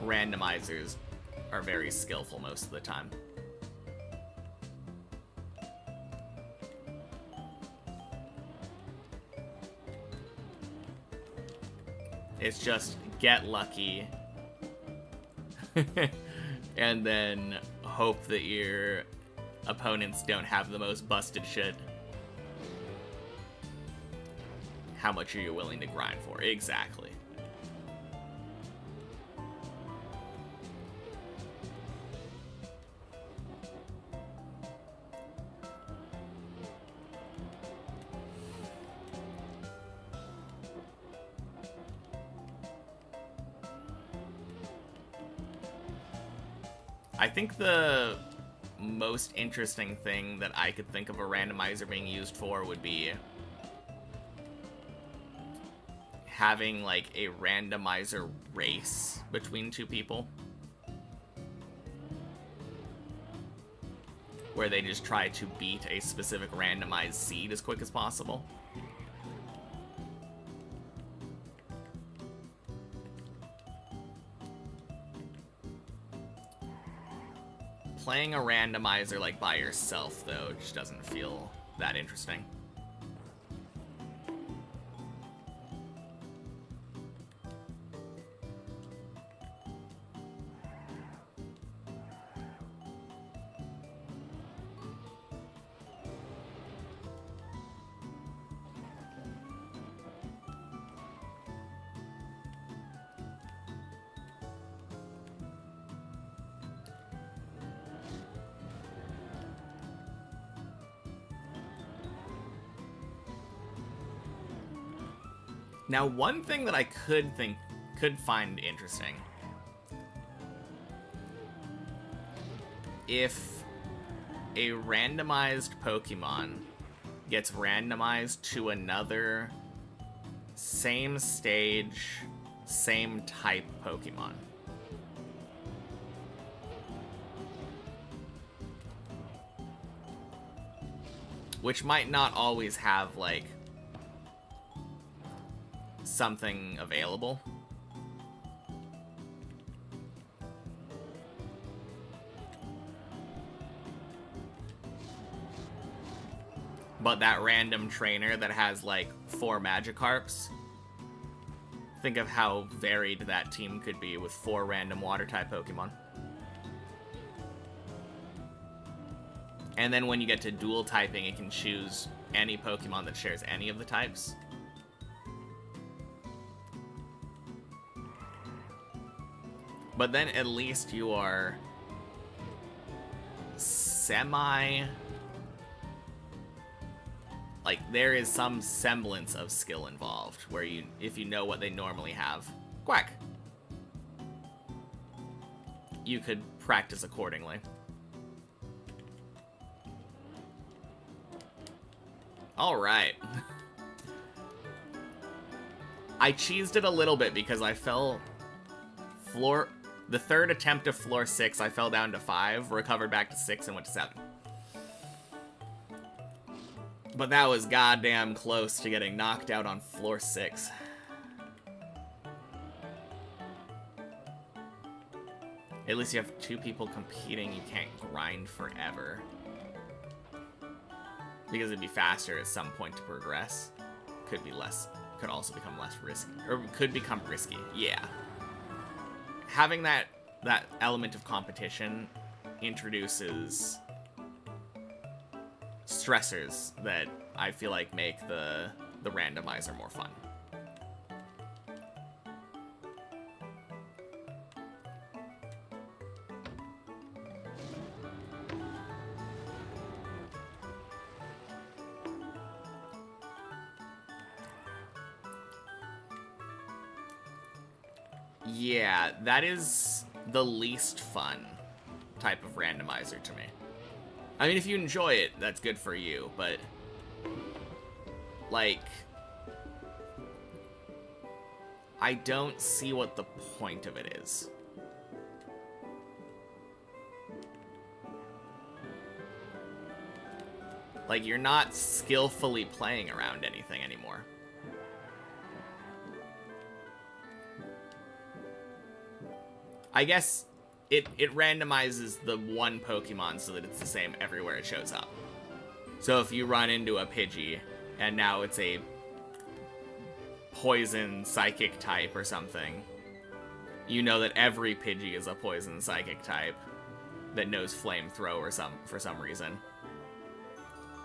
randomizers are very skillful most of the time. It's just get lucky and then hope that your opponents don't have the most busted shit. How much are you willing to grind for? Exactly. I think the most interesting thing that I could think of a randomizer being used for would be having like a randomizer race between two people where they just try to beat a specific randomized seed as quick as possible. Playing a randomizer like by yourself though just doesn't feel that interesting. Now, one thing that I could find interesting, if a randomized Pokemon gets randomized to another same stage, same type Pokemon. Which might not always have, like, something available. But that random trainer that has like 4 Magikarps, think of how varied that team could be with 4 random water type Pokemon. And then when you get to dual typing, it can choose any Pokemon that shares any of the types. But then at least you are semi... like, there is some semblance of skill involved, where you, if you know what they normally have, quack, you could practice accordingly. Alright. I cheesed it a little bit because I fell The third attempt of floor 6, I fell down to 5, recovered back to 6, and went to 7. But that was goddamn close to getting knocked out on floor 6. At least you have 2 people competing, you can't grind forever. Because it'd be faster at some point to progress. Could be less, could also become less risky. Or could become risky, yeah. Having that element of competition introduces stressors that I feel like make the randomizer more fun. Yeah, that is the least fun type of randomizer to me. I mean, if you enjoy it, that's good for you, but like, I don't see what the point of it is. Like, you're not skillfully playing around anything anymore. I guess it randomizes the one Pokemon so that it's the same everywhere it shows up. So if you run into a Pidgey, and now it's a poison psychic type or something, you know that every Pidgey is a poison psychic type that knows Flamethrow or for some reason.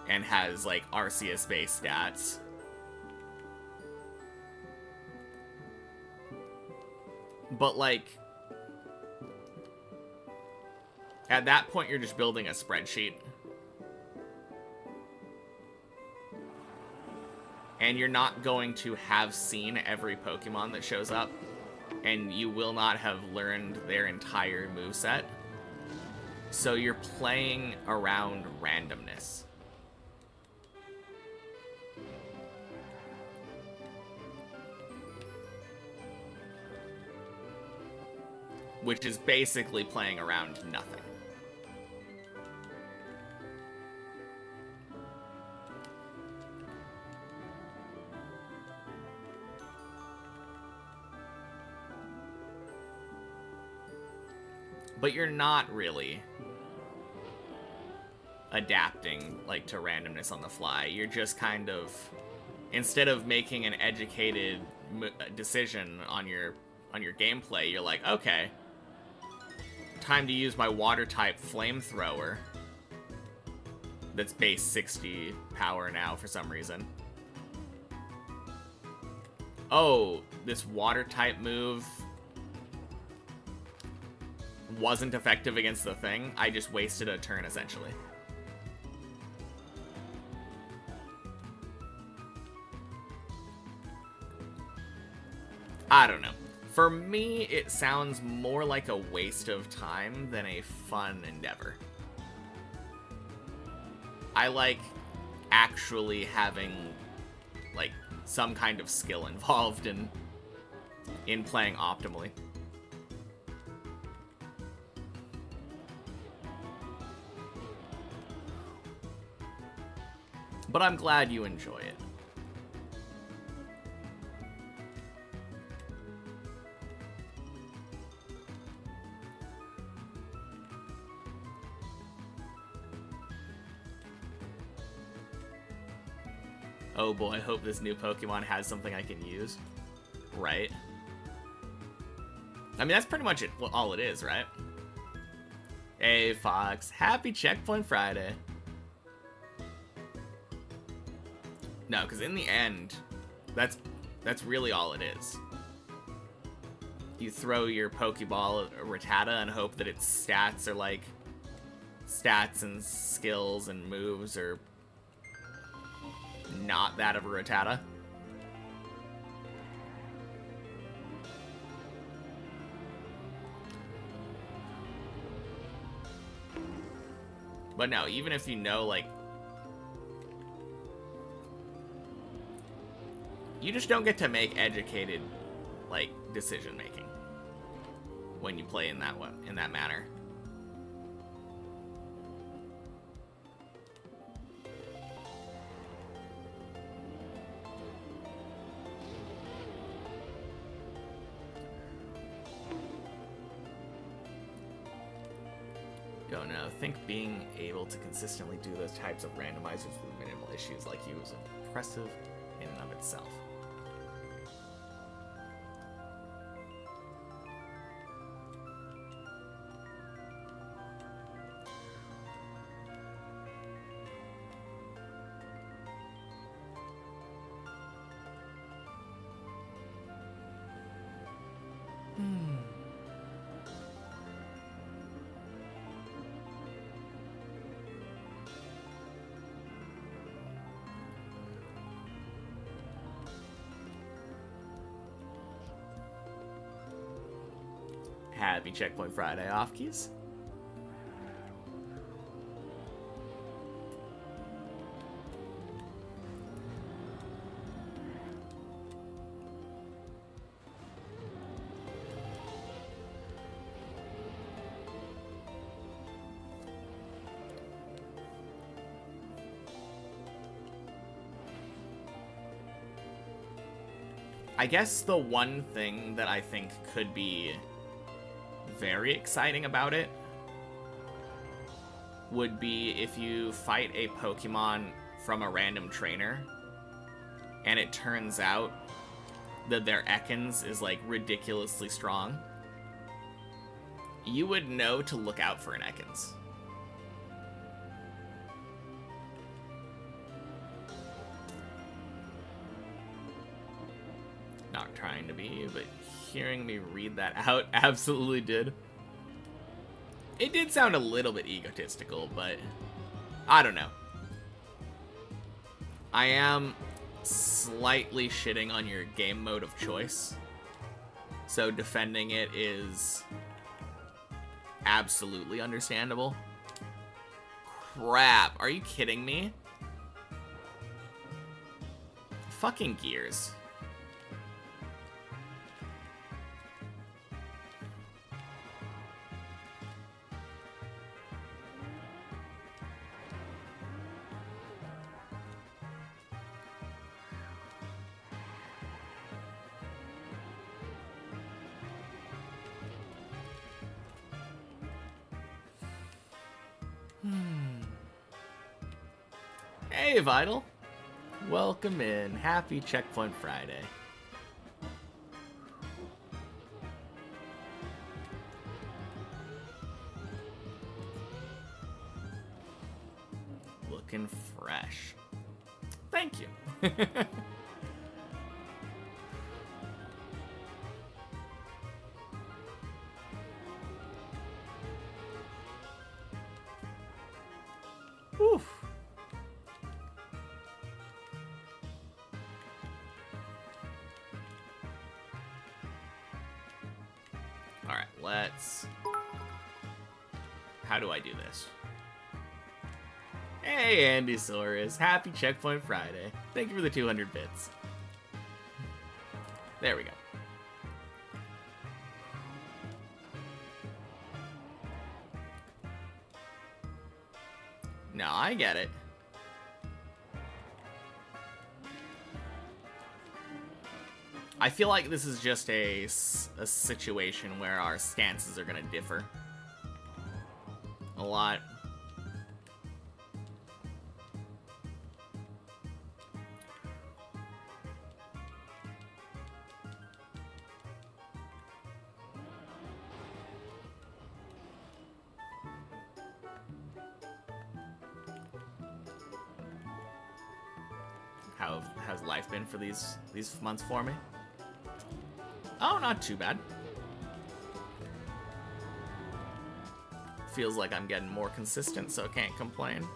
And has, like, Arceus-based stats. But, like, at that point, you're just building a spreadsheet. And you're not going to have seen every Pokemon that shows up. And you will not have learned their entire moveset. So you're playing around randomness. Which is basically playing around nothing. But you're not really adapting, like, to randomness on the fly. You're just kind of, instead of making an educated decision on your gameplay, you're like, okay, time to use my water-type Flamethrower that's base 60 power now for some reason. Oh, this water-type move wasn't effective against the thing. I just wasted a turn, essentially. I don't know. For me, it sounds more like a waste of time than a fun endeavor. I like actually having, like, some kind of skill involved in playing optimally. But I'm glad you enjoy it. Oh boy, I hope this new Pokemon has something I can use. Right? I mean, that's pretty much all it is, right? Hey, Fox. Happy Checkpoint Friday. No, because in the end, that's really all it is. You throw your Pokeball at Rattata and hope that its stats are like stats and skills and moves are not that of a Rattata. But no, even if you know, like, you just don't get to make educated, like, decision making. when you play in that manner. Don't know. I think being able to consistently do those types of randomizers with minimal issues like you is impressive in and of itself. Happy Checkpoint Friday off keys. I guess the one thing that I think could be very exciting about it would be if you fight a Pokemon from a random trainer and it turns out that their Ekans is like ridiculously strong. You would know to look out for an Ekans. Not trying to be, but hearing me read that out absolutely did. It did sound a little bit egotistical, but I don't know. I am slightly shitting on your game mode of choice, so defending it is absolutely understandable. Crap, are you kidding me? Fucking Gears. Hey, Vital. Welcome in. Happy Checkpoint Friday. Looking fresh. Thank you. Oof. Alright, let's... How do I do this? Hey, Andy Soros. Happy Checkpoint Friday. Thank you for the 200 bits. There we go. No, I get it. I feel like this is just a situation where our stances are going to differ a lot. How has life been for these months for me? Oh, not too bad. Feels like I'm getting more consistent, so can't complain.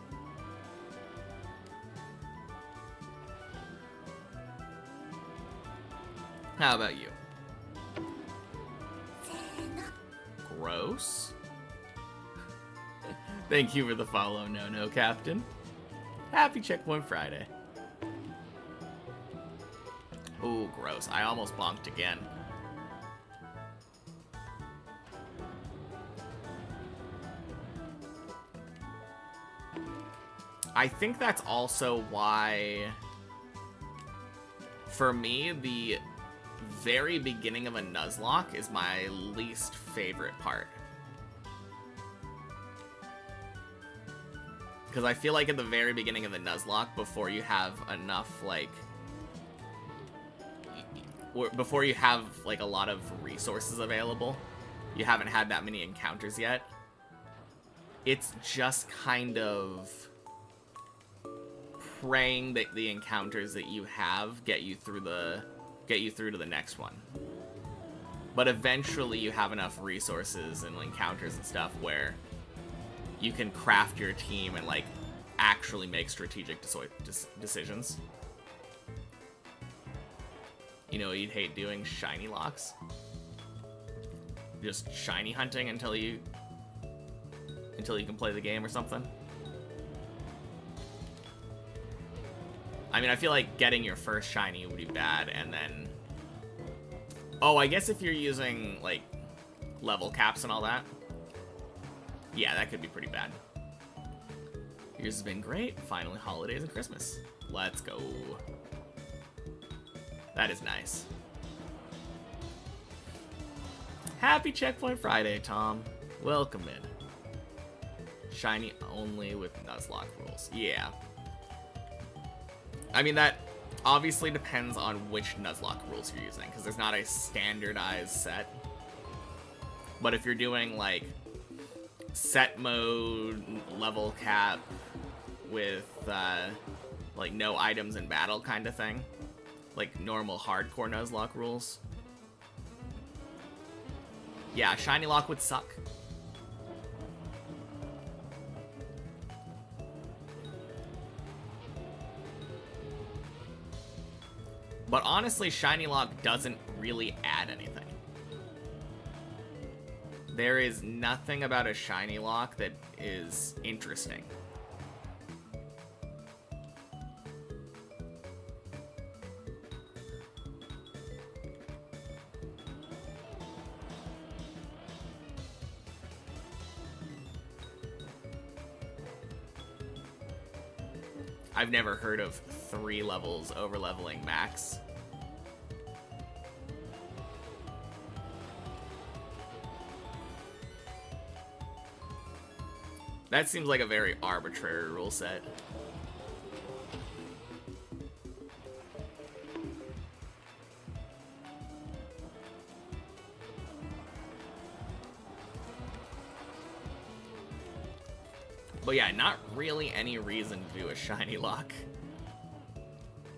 How about you? Gross. Thank you for the follow, no, Captain. Happy Checkpoint Friday. Ooh, gross. I almost bonked again. I think that's also why, for me, the very beginning of a Nuzlocke is my least favorite part. Because I feel like at the very beginning of the Nuzlocke, before you have enough, like... before you have, like, a lot of resources available, you haven't had that many encounters yet. It's just kind of praying that the encounters that you have get you through to the next one. But eventually you have enough resources and encounters and stuff where you can craft your team and, like, actually make strategic decisions. You know, you'd hate doing shiny locks. Just shiny hunting until you can play the game or something. I mean, I feel like getting your first shiny would be bad, and then... Oh, I guess if you're using, like, level caps and all that. Yeah, that could be pretty bad. Yours has been great. Finally, holidays and Christmas. Let's go. That is nice. Happy Checkpoint Friday, Tom. Welcome in. Shiny only with Nuzlocke rules. Yeah. I mean, that obviously depends on which Nuzlocke rules you're using, because there's not a standardized set. But if you're doing, like, set mode, level cap, with, like, no items in battle kind of thing, like normal hardcore Nuzlocke rules, yeah, shiny lock would suck. But honestly, shiny lock doesn't really add anything. There is nothing about a shiny lock that is interesting. I've never heard of 3 levels over leveling max. That seems like a very arbitrary rule set. But yeah, not really any reason to do a shiny lock.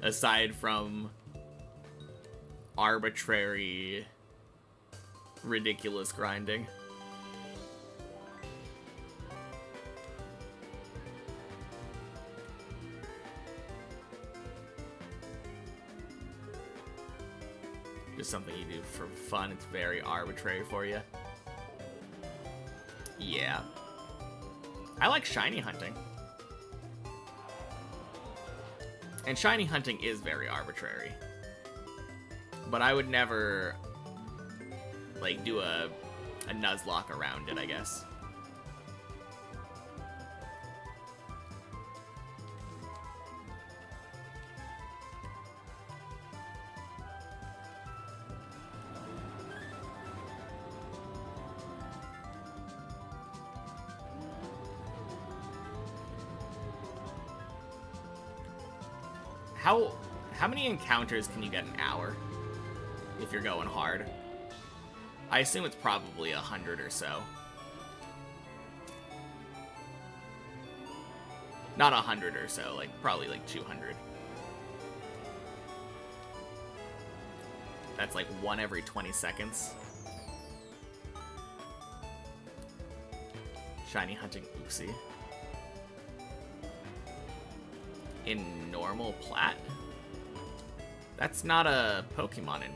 Aside from arbitrary, ridiculous grinding. Just something you do for fun. It's very arbitrary for you. Yeah. I like shiny hunting. And shiny hunting is very arbitrary. But I would never, like, do a Nuzlocke around it, I guess. How many encounters can you get an hour if you're going hard? I assume it's probably 100 or so. Not 100 or so, like probably like 200. That's like 1 every 20 seconds. Shiny hunting, oopsie. In normal plat? That's not a Pokemon in...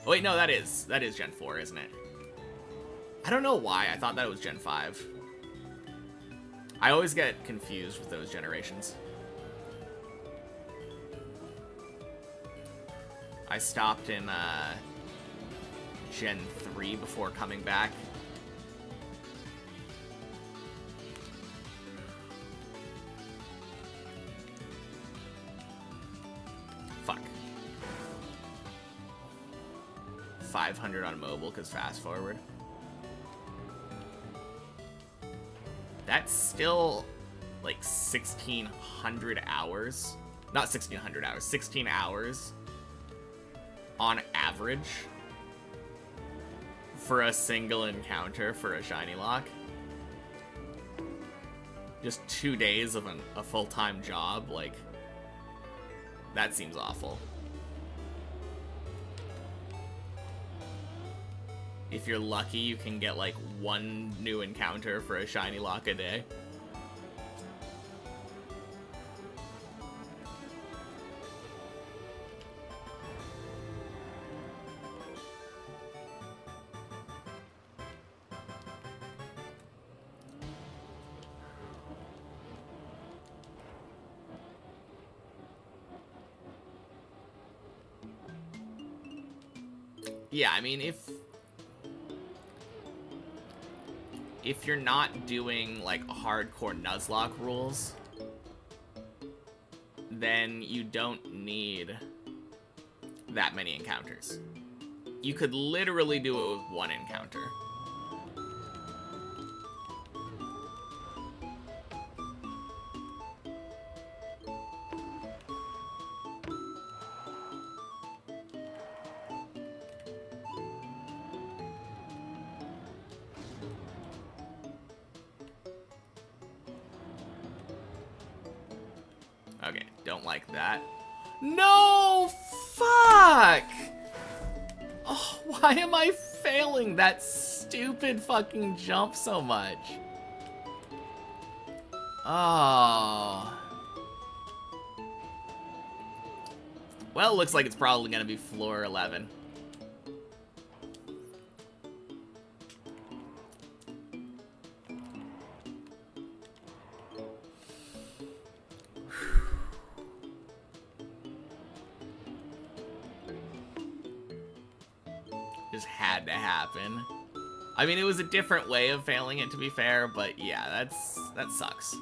Oh wait, no, that is Gen 4, isn't it? I don't know why, I thought that was Gen 5. I always get confused with those generations. I stopped in Gen 3 before coming back. 500 on mobile because fast forward. That's still like 1,600 hours. Not 1,600 hours, 16 hours on average for a single encounter for a shiny lock. Just 2 days of a full-time job, like, that seems awful. If you're lucky, you can get like 1 new encounter for a shiny lock a day. Yeah, I mean, if you're not doing like hardcore Nuzlocke rules, then you don't need that many encounters. You could literally do it with 1 encounter. Okay, don't like that. No! Fuck! Oh, why am I failing that stupid fucking jump so much? Oh. Well, looks like it's probably gonna be floor 11. Just had to happen. I mean, it was a different way of failing it, to be fair, but yeah, that sucks.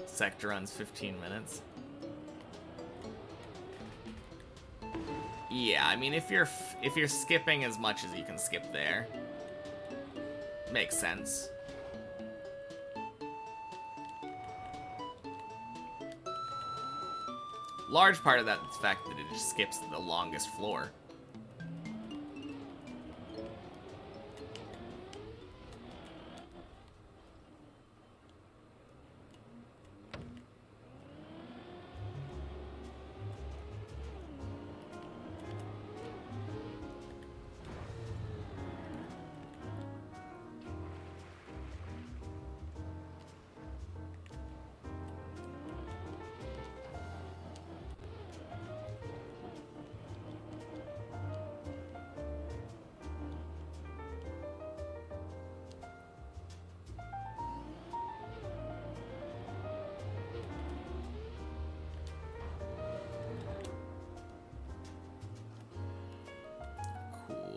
Sector runs 15 minutes. Yeah, I mean, if you're skipping as much as you can skip there, makes sense. Large part of that is the fact that it just skips the longest floor.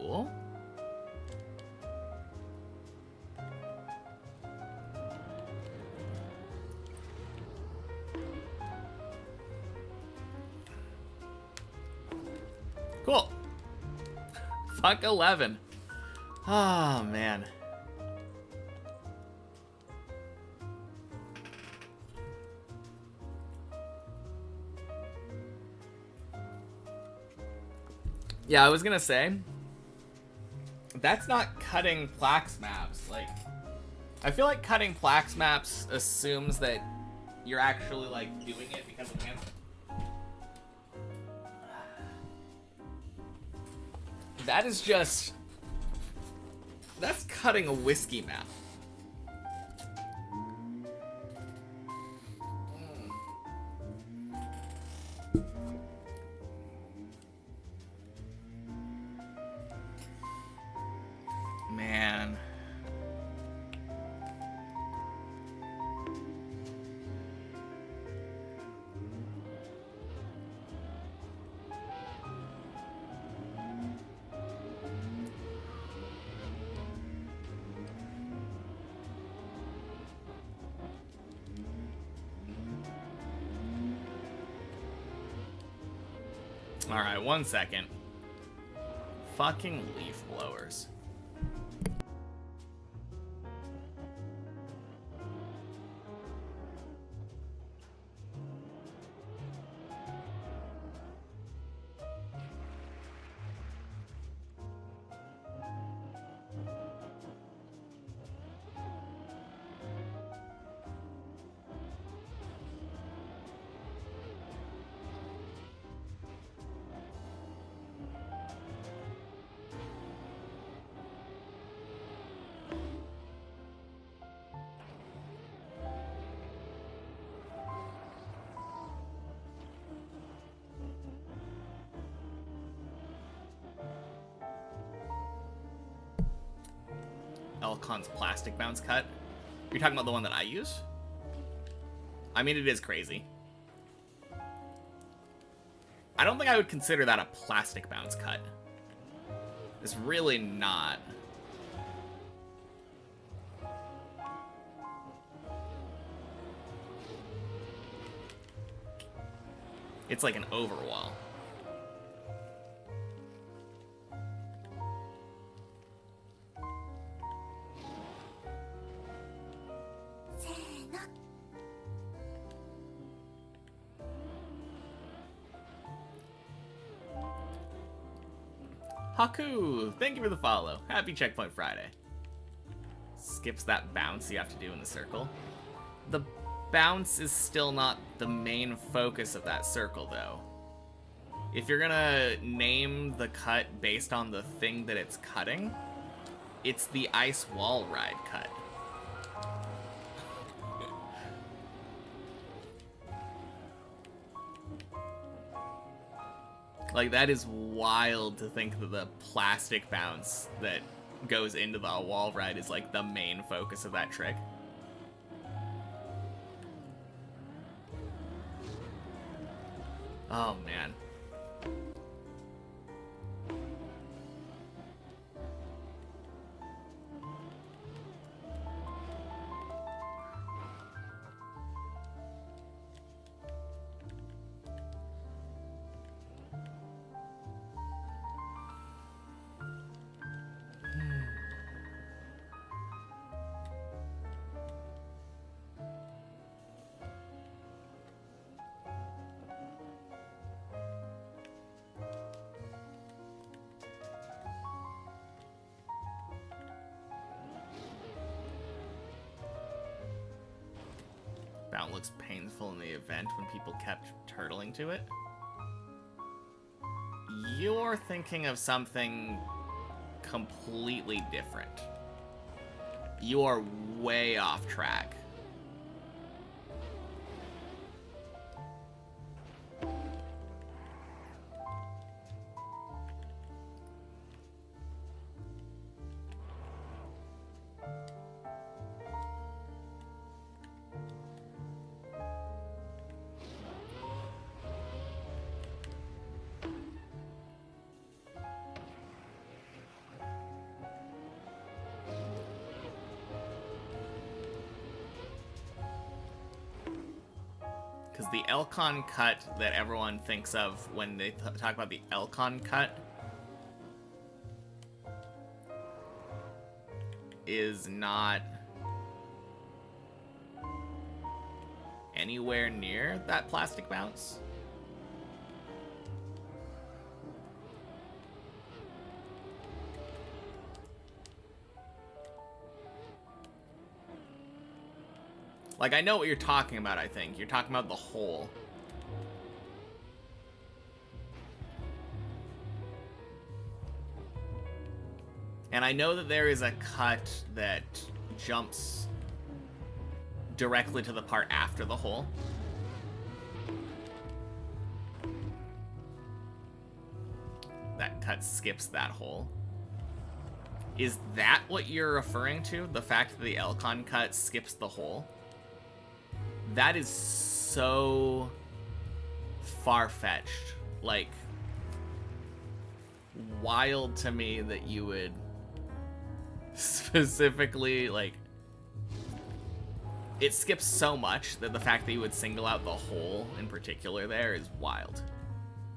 Cool. Cool. Fuck 11. Oh, man. Yeah, I was gonna say, that's not cutting Plax maps. Like, I feel like cutting Plax maps assumes that you're actually, like, doing it because of him. That is just... that's cutting a whiskey map. Man. Alright, 1 second. Fucking leaf blowers. Elcon's plastic bounce cut. You're talking about the one that I use? I mean, it is crazy. I don't think I would consider that a plastic bounce cut. It's really not. It's like an overwall. Haku, thank you for the follow. Happy Checkpoint Friday. Skips that bounce you have to do in the circle. The bounce is still not the main focus of that circle, though. If you're gonna name the cut based on the thing that it's cutting, it's the ice wall ride cut. Like, that is wild to think that the plastic bounce that goes into the wall ride is, like, the main focus of that trick. Oh, man. Bound looks painful in the event when people kept turtling to it. You're thinking of something completely different. You are way off track. Because the Elcon cut that everyone thinks of when they talk about the Elcon cut is not anywhere near that plastic bounce. Like, I know what you're talking about, I think. You're talking about the hole. And I know that there is a cut that jumps directly to the part after the hole. That cut skips that hole. Is that what you're referring to? The fact that the Elcon cut skips the hole? That is so far-fetched. Like, wild to me that you would specifically, like... It skips so much that the fact that you would single out the hole in particular there is wild.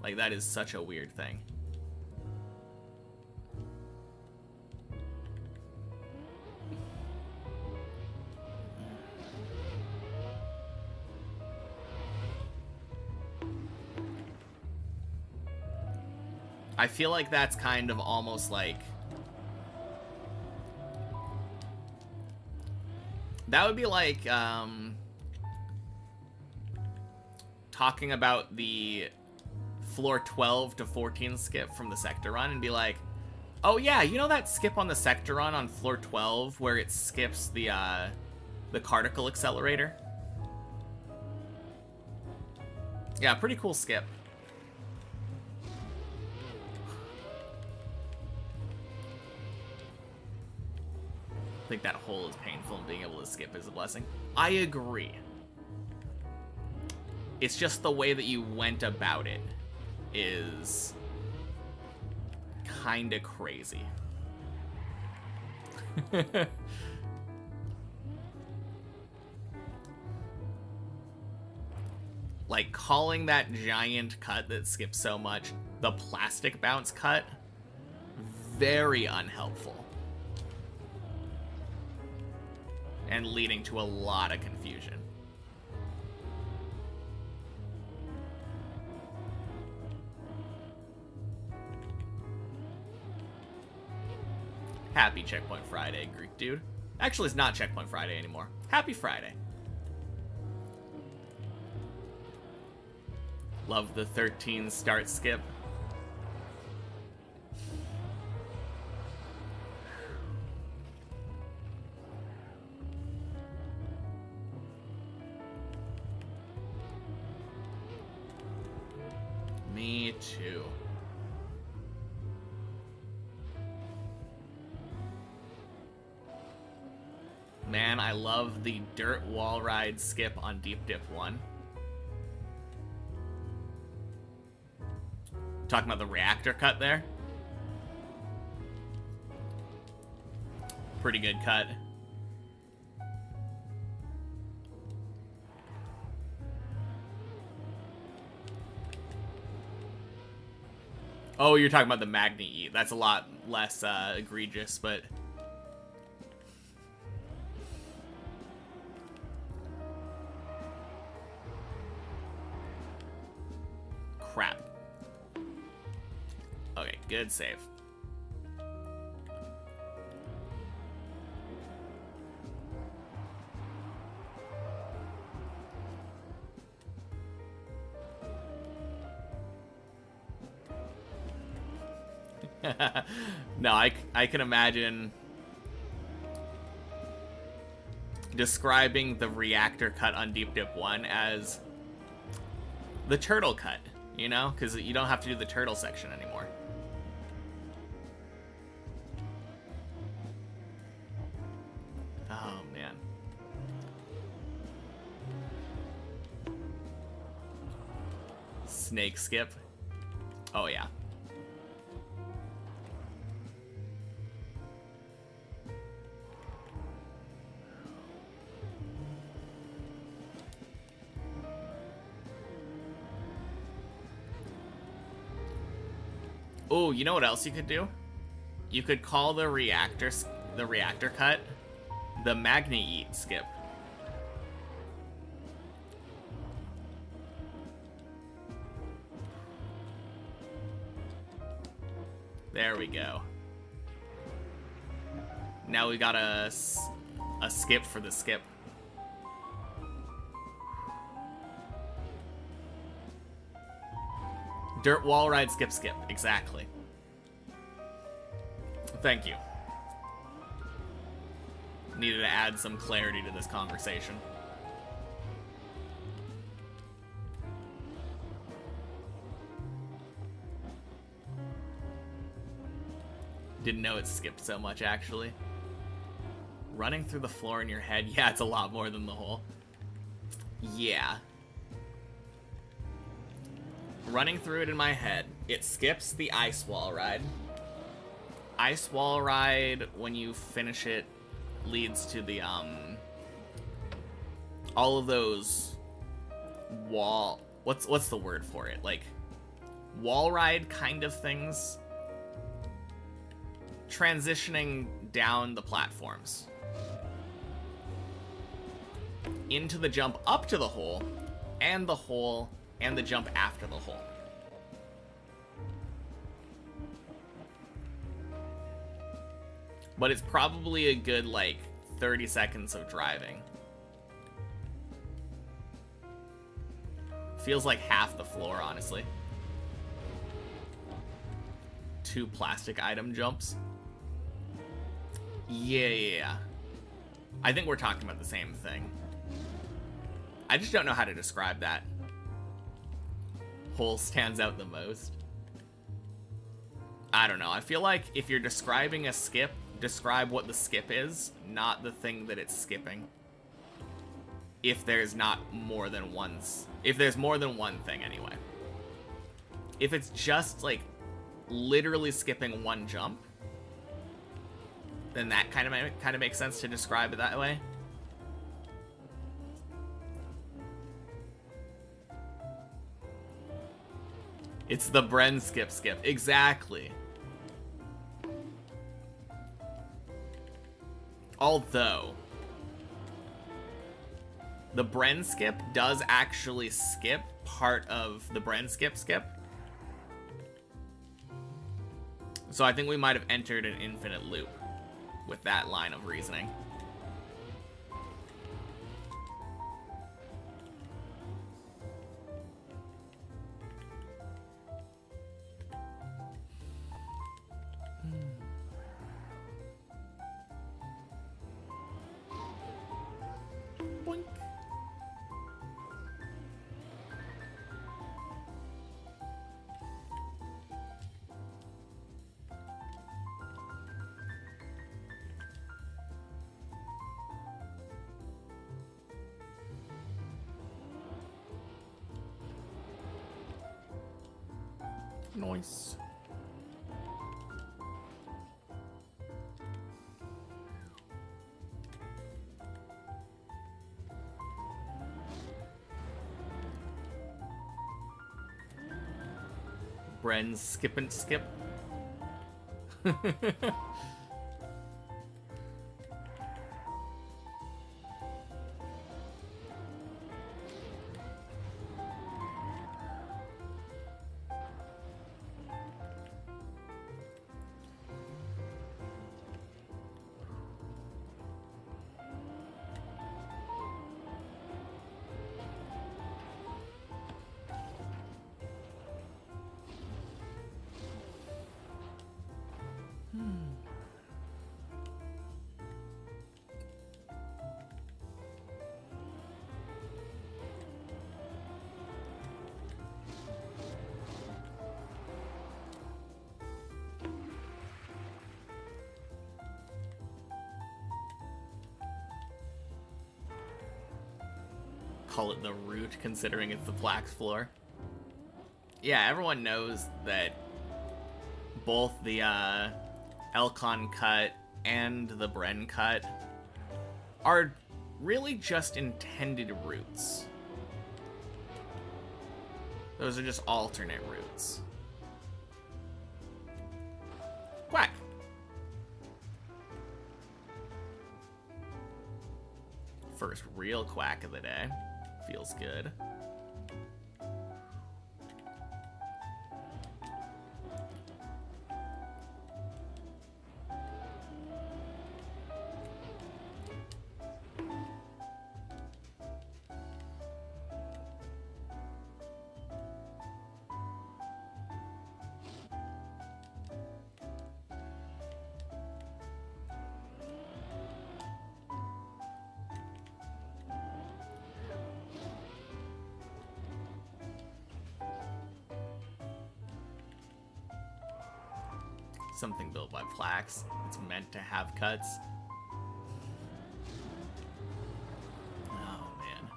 Like, that is such a weird thing. I feel like that's kind of almost like... That would be like, talking about the floor 12 to 14 skip from the sector run and be like, oh yeah, you know that skip on the sector run on floor 12 where it skips the particle accelerator? Yeah, pretty cool skip. I think that hole is painful and being able to skip is a blessing. I agree. It's just the way that you went about it is kind of crazy. Like, calling that giant cut that skips so much the plastic bounce cut, very unhelpful. And leading to a lot of confusion. Happy Checkpoint Friday, Greek dude. Actually, it's not Checkpoint Friday anymore. Happy Friday. Love the 13 start skip. Me too. Man, I love the dirt wall ride skip on Deep Dip 1. Talking about the reactor cut there. Pretty good cut. Oh, you're talking about the Magni E. That's a lot less egregious, but... Crap. Okay, good save. No, I can imagine describing the reactor cut on Deep Dip 1 as the turtle cut, you know? Because you don't have to do the turtle section anymore. Oh, man. Snake skip. Oh, yeah. Oh, you know what else you could do? You could call the reactor cut the Magni Eat skip. There we go. Now we got a skip for the skip. Dirt wall ride skip skip. Exactly. Thank you. Needed to add some clarity to this conversation. Didn't know it skipped so much, actually. Running through the floor in your head. Yeah, it's a lot more than the hole. Yeah. Running through it in my head. It skips the ice wall ride. Ice wall ride, when you finish it, leads to the, all of those wall... What's the word for it? Like, wall ride kind of things, transitioning down the platforms into the jump up to the hole, and the jump after the hole. But it's probably a good, like, 30 seconds of driving. Feels like half the floor, honestly. 2 plastic item jumps. Yeah. I think we're talking about the same thing. I just don't know how to describe that. Hole stands out the most. I don't know. I feel like if you're describing a skip, describe what the skip is, not the thing that it's skipping. If there's not more than one... If there's more than one thing, anyway. If it's just, like, literally skipping one jump, then that kind of makes sense to describe it that way. It's the Bren skip. Exactly. Although, the Bren skip does actually skip part of the Bren skip. So I think we might have entered an infinite loop with that line of reasoning. Boink. Nice. Bren's skip and skip. Call it the root, considering it's the black floor. Yeah, everyone knows that both the Elcon cut and the Bren cut are really just intended routes. Those are just alternate routes. Quack! First real quack of the day. Feels good. Something built by Plax. It's meant to have cuts. Oh, man.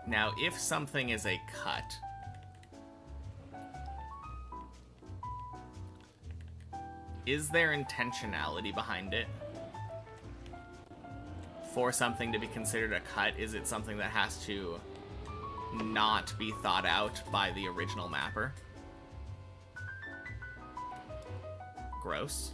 Now, if something is a cut, is there intentionality behind it? For something to be considered a cut, is it something that has to not be thought out by the original mapper? Gross.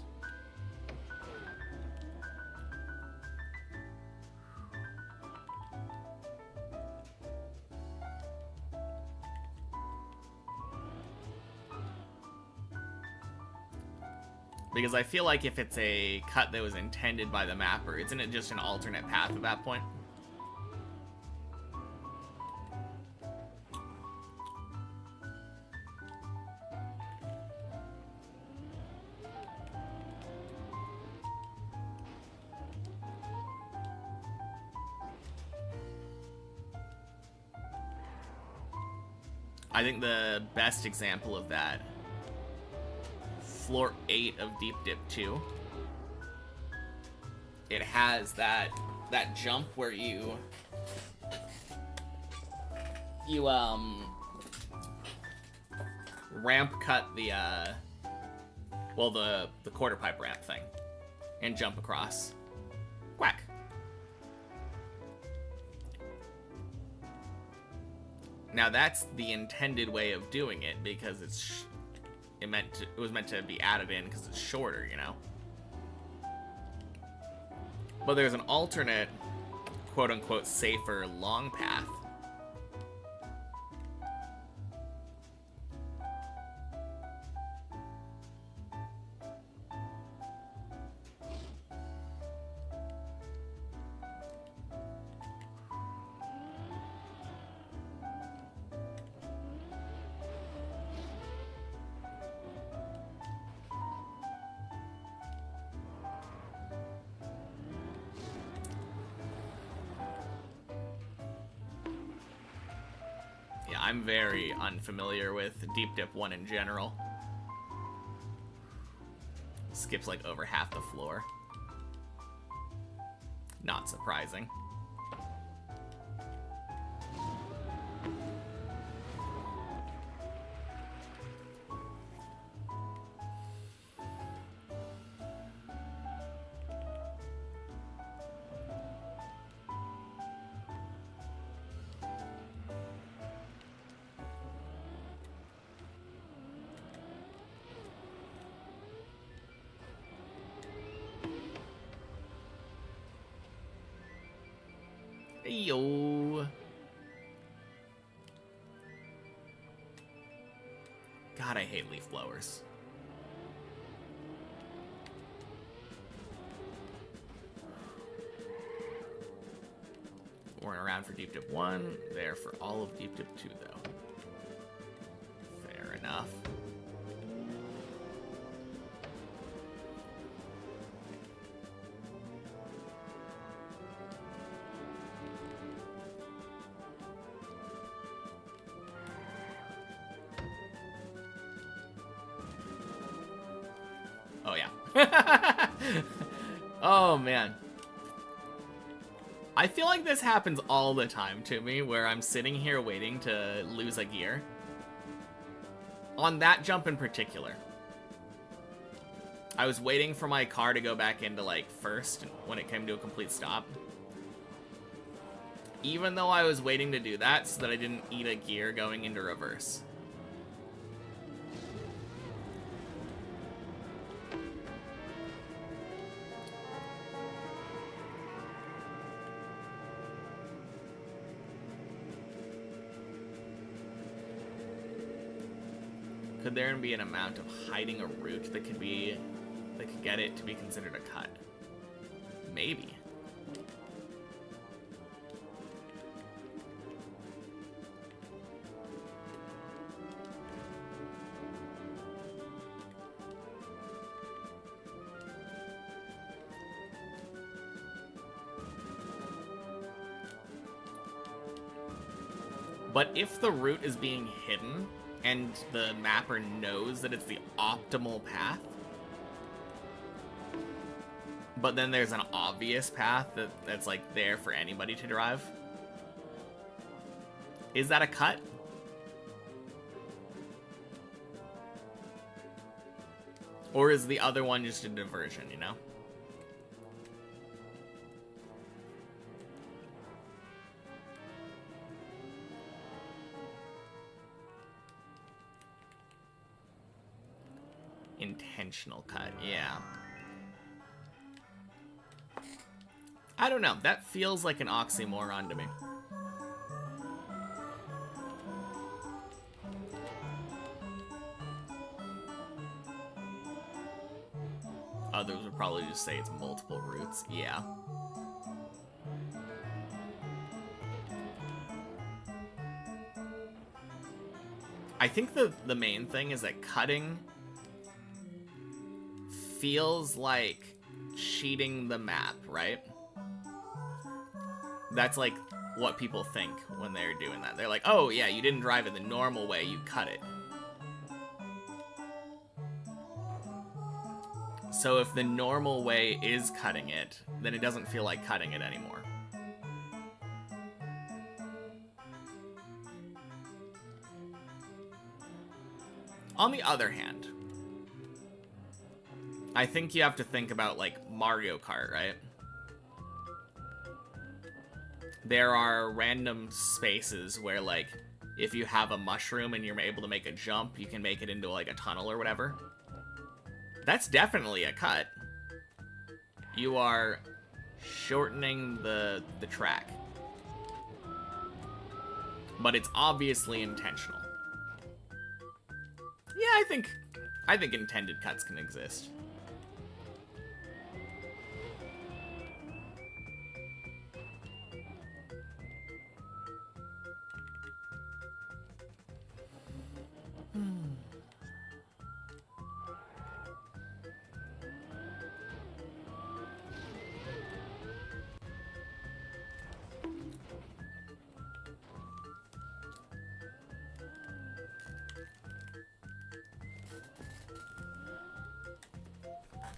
Because I feel like if it's a cut that was intended by the mapper, isn't it just an alternate path at that point? I think the best example of that, floor 8 of Deep Dip 2. It has that jump where you ramp cut the the quarter pipe ramp thing and jump across. Quack. Now that's the intended way of doing it because it was meant to be added in because it's shorter, you know. But there's an alternate, quote unquote, safer long path. I'm very unfamiliar with Deep Dip 1 in general. Skips like over half the floor. Not surprising. Yo. God, I hate leaf blowers. Weren't around for Deep Dip 1, there for all of Deep Dip 2, though. Fair enough. Oh, yeah. Oh, man. I feel like this happens all the time to me, where I'm sitting here waiting to lose a gear. On that jump in particular. I was waiting for my car to go back into, like, first when it came to a complete stop. Even though I was waiting to do that so that I didn't eat a gear going into reverse. Could there be an amount of hiding a route that could get it to be considered a cut? Maybe. But if the route is being hidden, and the mapper knows that it's the optimal path, but then there's an obvious path that's like there for anybody to drive, Is that a cut? Or is the other one just a diversion, you know? Intentional cut, yeah. I don't know. That feels like an oxymoron to me. Others would probably just say it's multiple routes. Yeah. I think the main thing is that cutting feels like cheating the map, right? That's like what people think when they're doing that. They're like, oh yeah, you didn't drive it the normal way, you cut it. So if the normal way is cutting it, then it doesn't feel like cutting it anymore. On the other hand, I think you have to think about, like, Mario Kart, right? There are random spaces where, like, if you have a mushroom and you're able to make a jump, you can make it into, like, a tunnel or whatever. That's definitely a cut. You are shortening the track. But it's obviously intentional. Yeah, I think intended cuts can exist.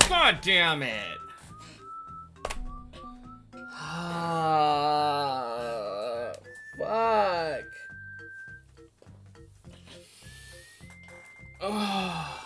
God damn it! Fuck. Oh.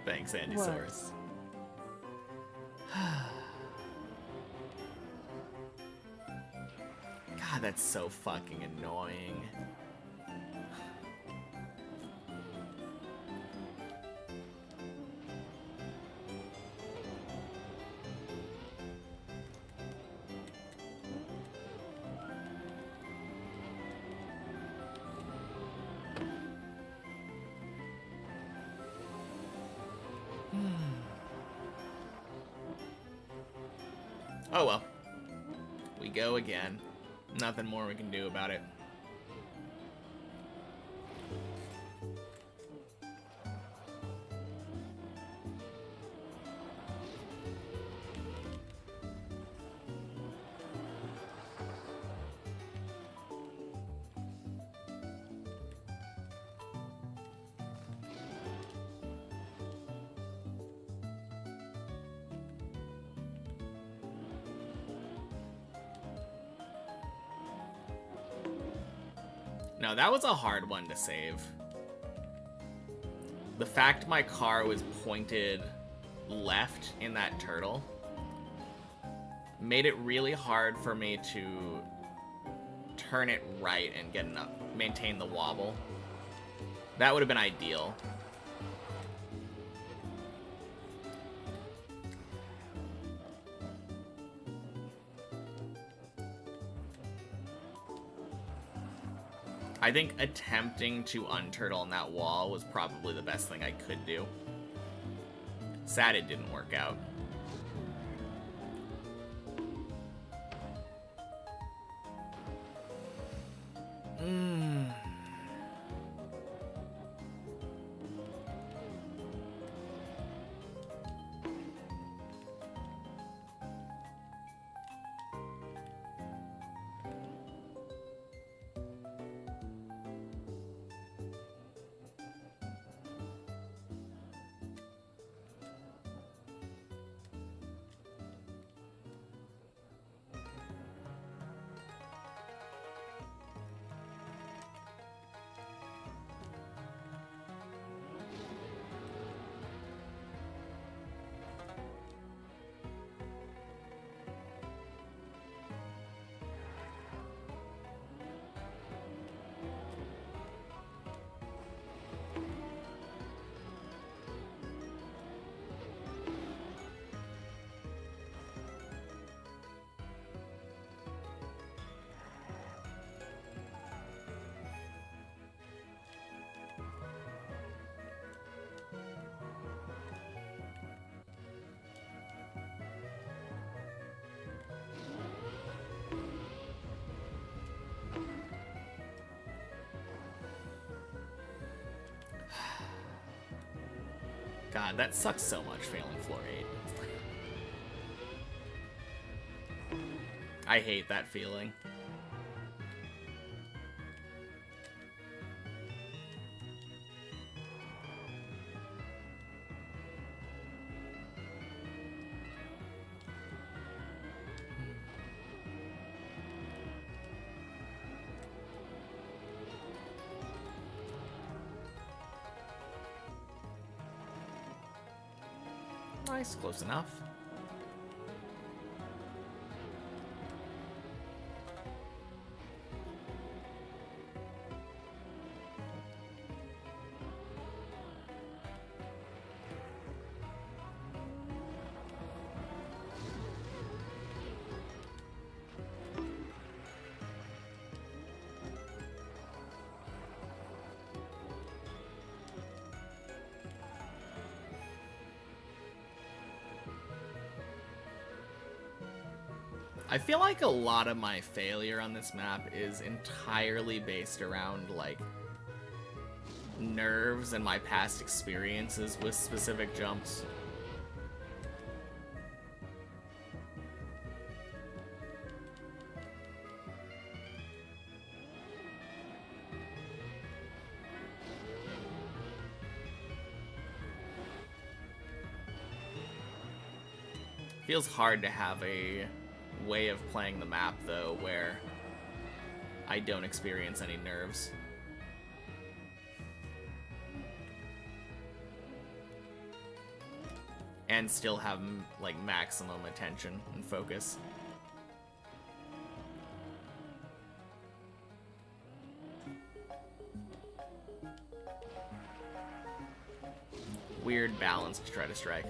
Thanks, Andysaurus. God, that's so fucking annoying. Oh well. We go again. Nothing more we can do about it. No, that was a hard one to save. The fact my car was pointed left in that turtle made it really hard for me to turn it right and get enough, maintain the wobble. That would have been ideal. I think attempting to unturtle on that wall was probably the best thing I could do. Sad it didn't work out. Mm. God, that sucks so much, failing floor 8. I hate that feeling. Nice, close enough. I feel like a lot of my failure on this map is entirely based around, like, nerves and my past experiences with specific jumps. Feels hard to have a way of playing the map, though, where I don't experience any nerves. And still have, like, maximum attention and focus. Weird balance to try to strike.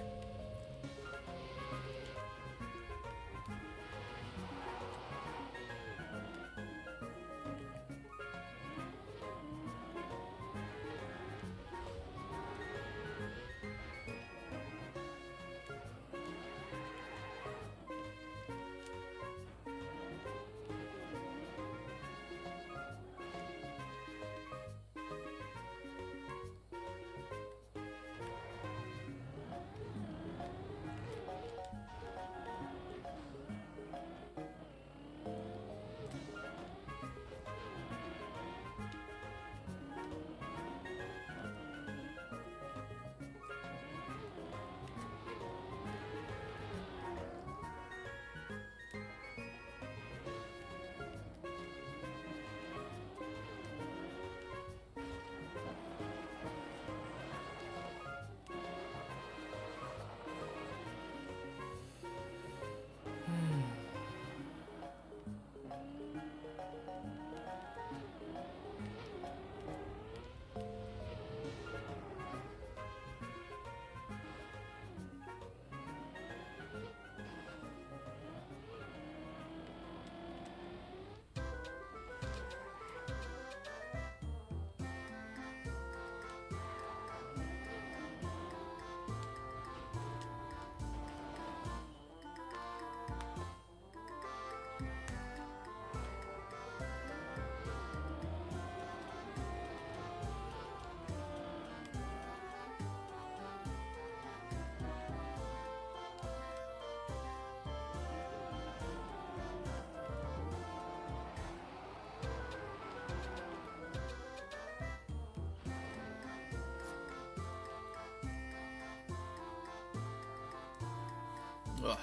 Ugh.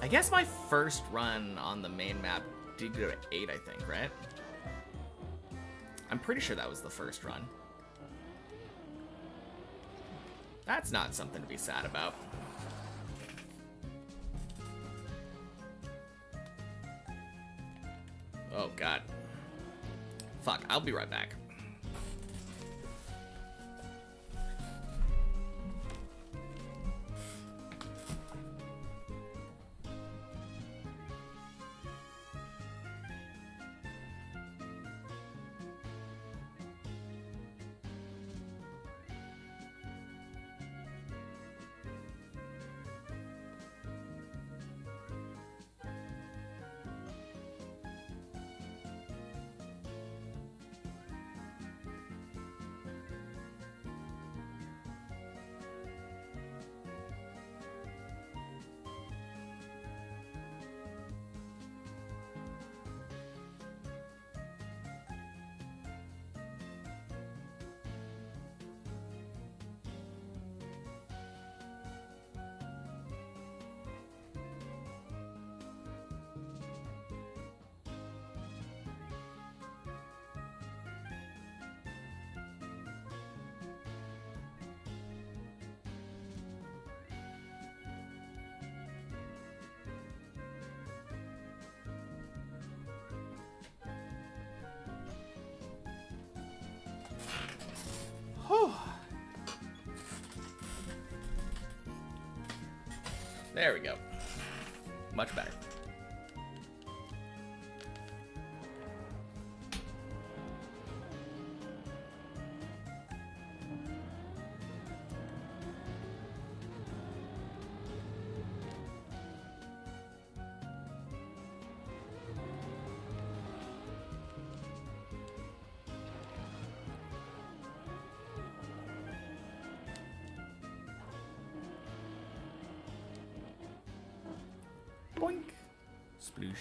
I guess my first run on the main map did go to 8, I think, right? I'm pretty sure that was the first run. That's not something to be sad about. Oh, God. Fuck, I'll be right back. There we go. Much better. Boink. Sploosh.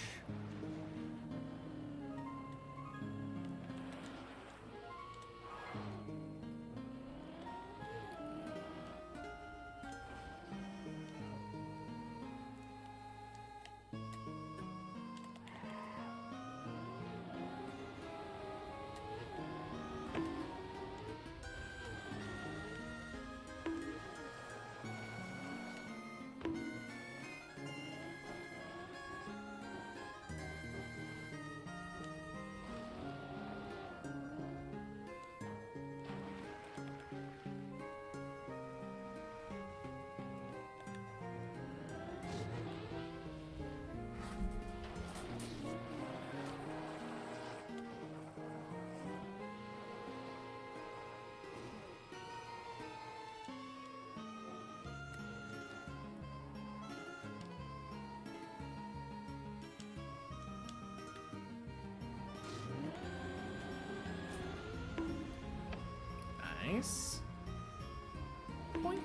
Nice. Boink.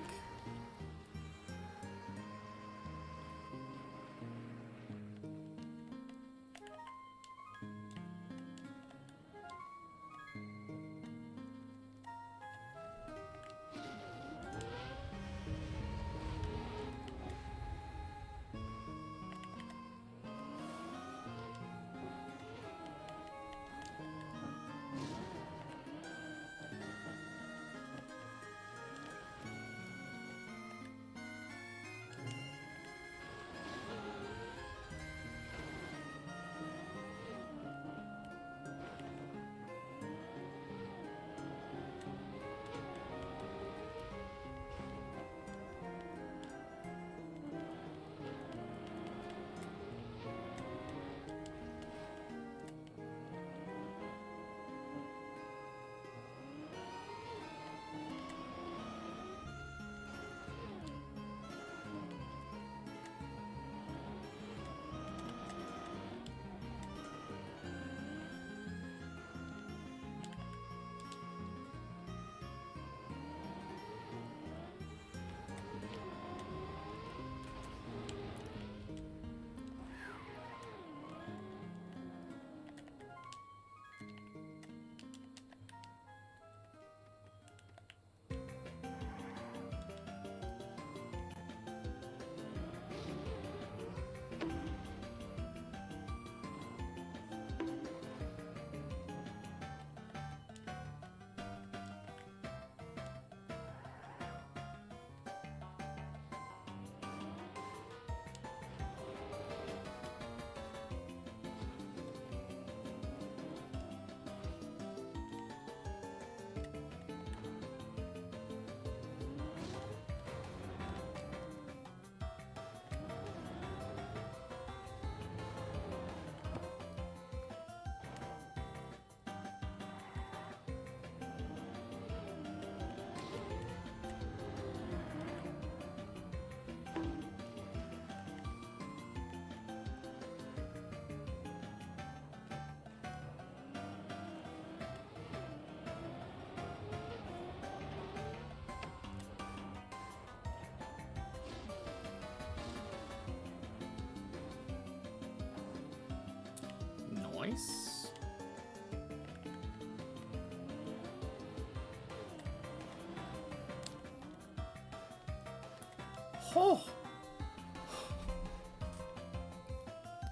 Oh.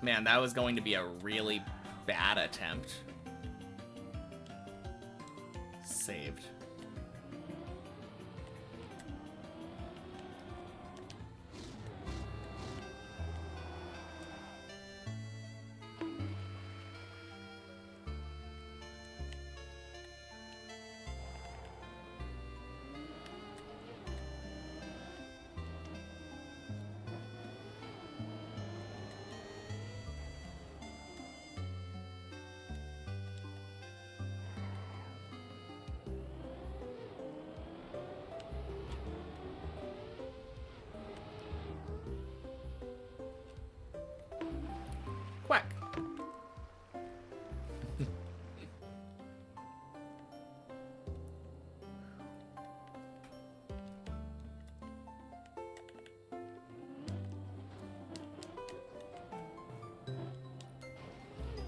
Man, that was going to be a really bad attempt. Saved. Quack.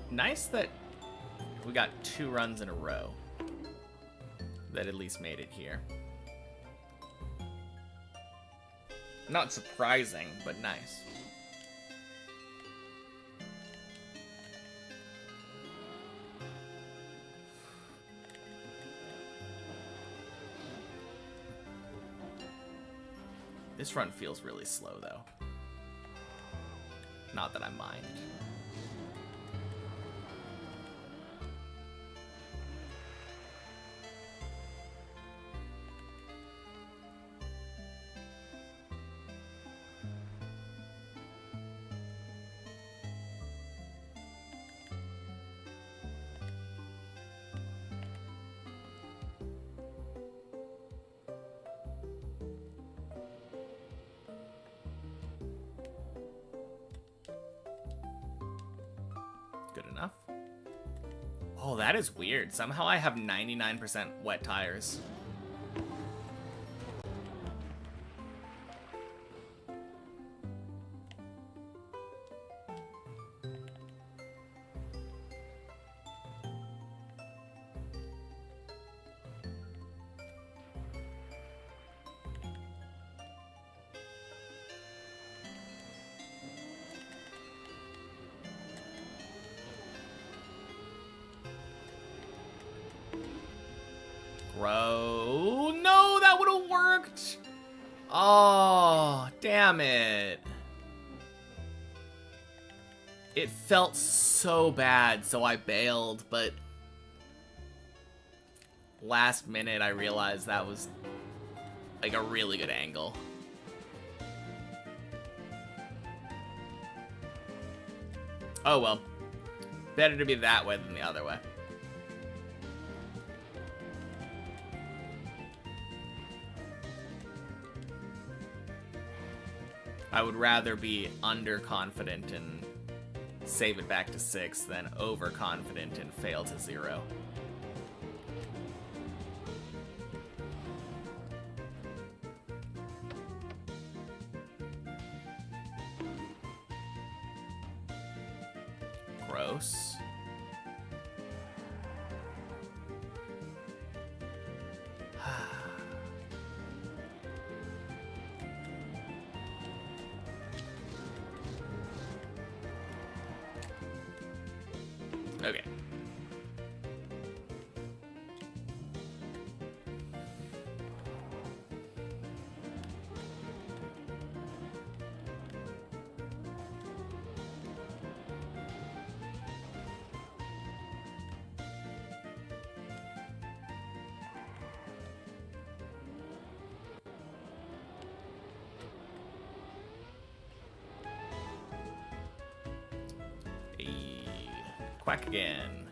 Nice that we got 2 runs in a row. That at least made it here. Not surprising, but nice. This run feels really slow, though. Not that I mind. Good enough. Oh, that is weird. Somehow I have 99% wet tires. Bro, no, that would have worked. Oh, damn it. It felt so bad, so I bailed, but last minute I realized that was like a really good angle. Oh well, better to be that way than the other way. I would rather be underconfident and save it back to 6 than overconfident and fail to 0. Gross. Okay. Quack again.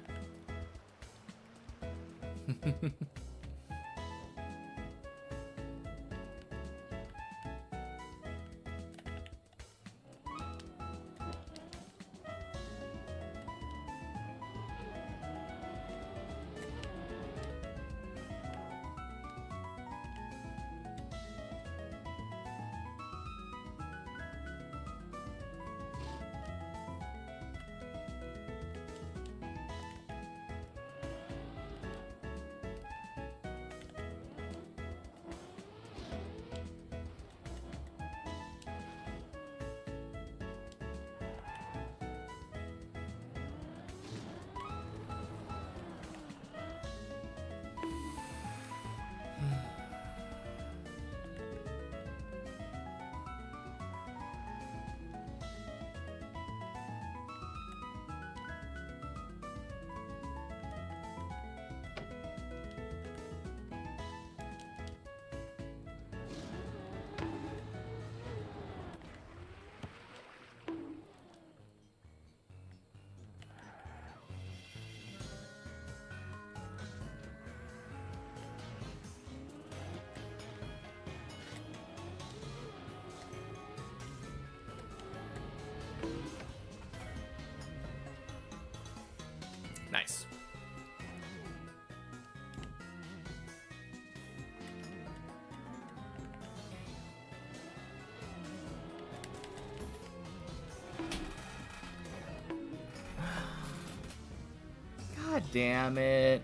damn it.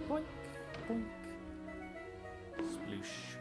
Boink, boink. Sploosh.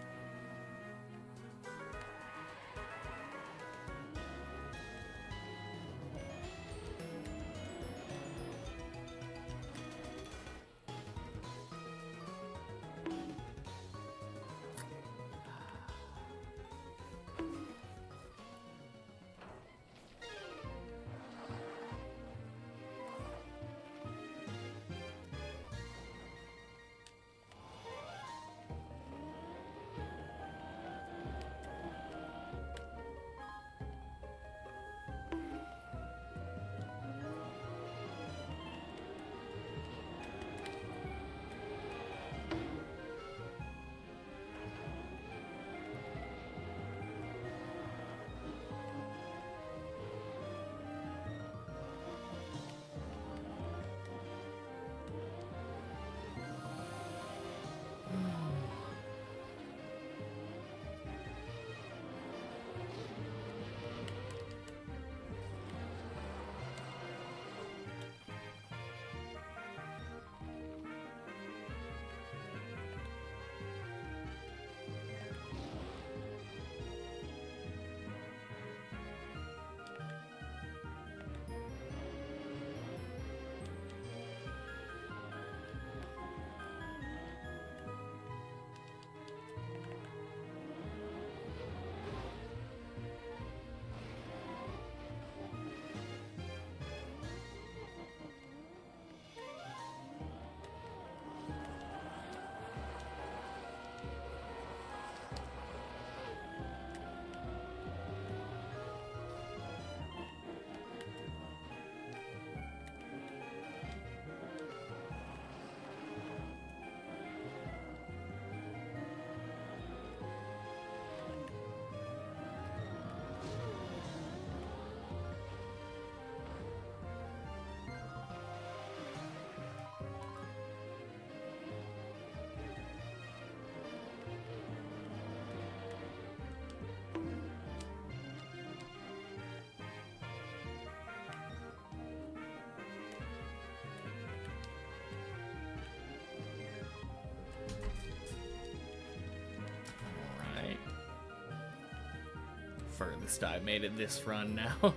furthest I made it this run now.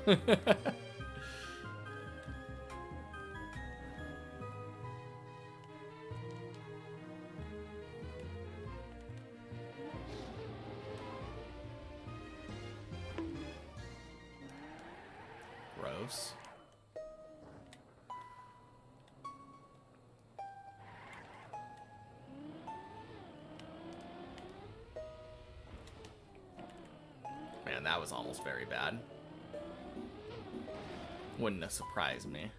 Gross. Man, that was almost very bad. Wouldn't have surprised me.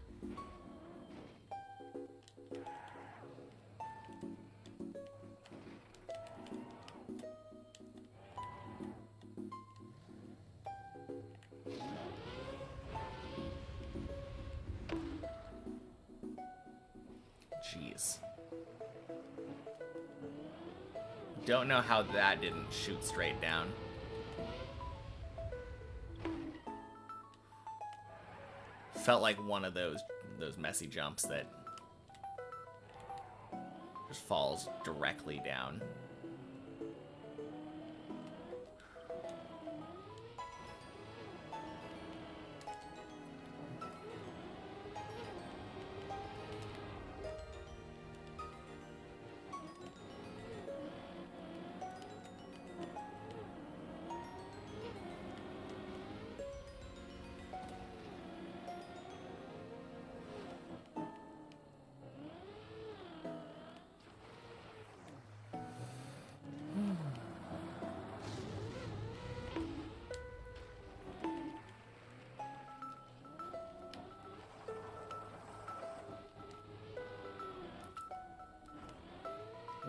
Jeez. Don't know how that didn't shoot straight down. Felt like one of those messy jumps that just falls directly down.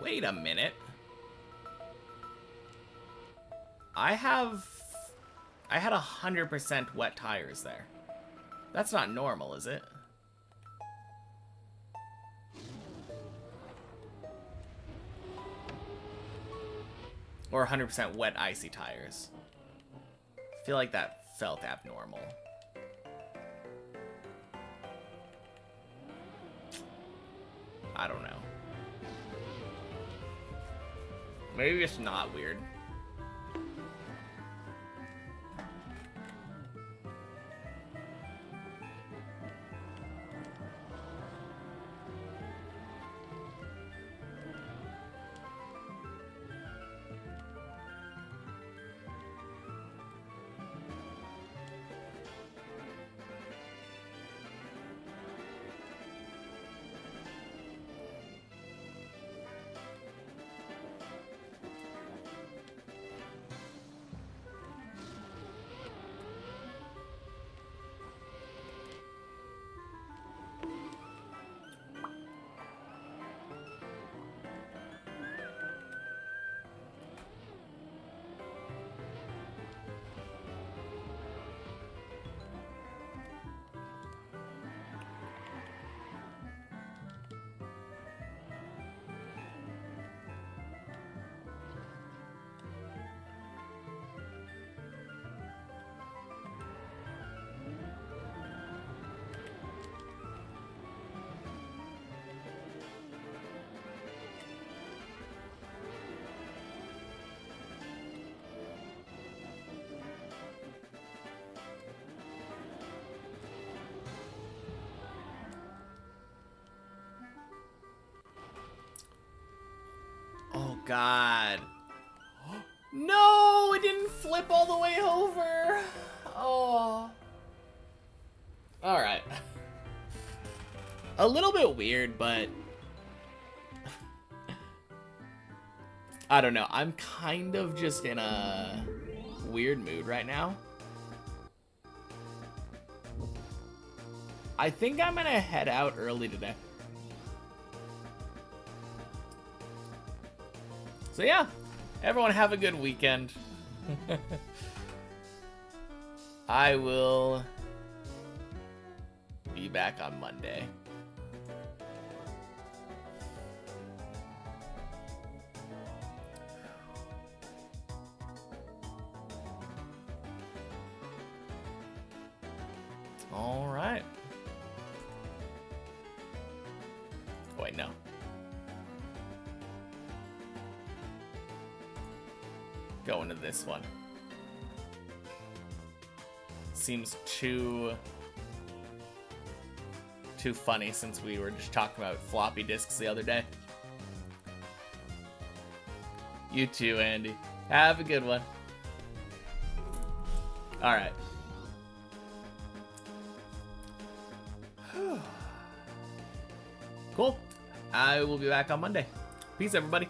Wait a minute. I had 100% wet tires there. That's not normal, is it? Or 100% wet icy tires. I feel like that felt abnormal. I don't know. Maybe it's not weird. Oh, God. No, it didn't flip all the way over. Oh. All right. A little bit weird, but I don't know. I'm kind of just in a weird mood right now. I think I'm gonna head out early today. So yeah, everyone have a good weekend. I will be back on Monday. All right. Oh, wait, no. Go into this one. seems too funny since we were just talking about floppy disks the other day. You too, Andy. Have a good one. All right. Cool. I will be back on Monday. Peace, everybody.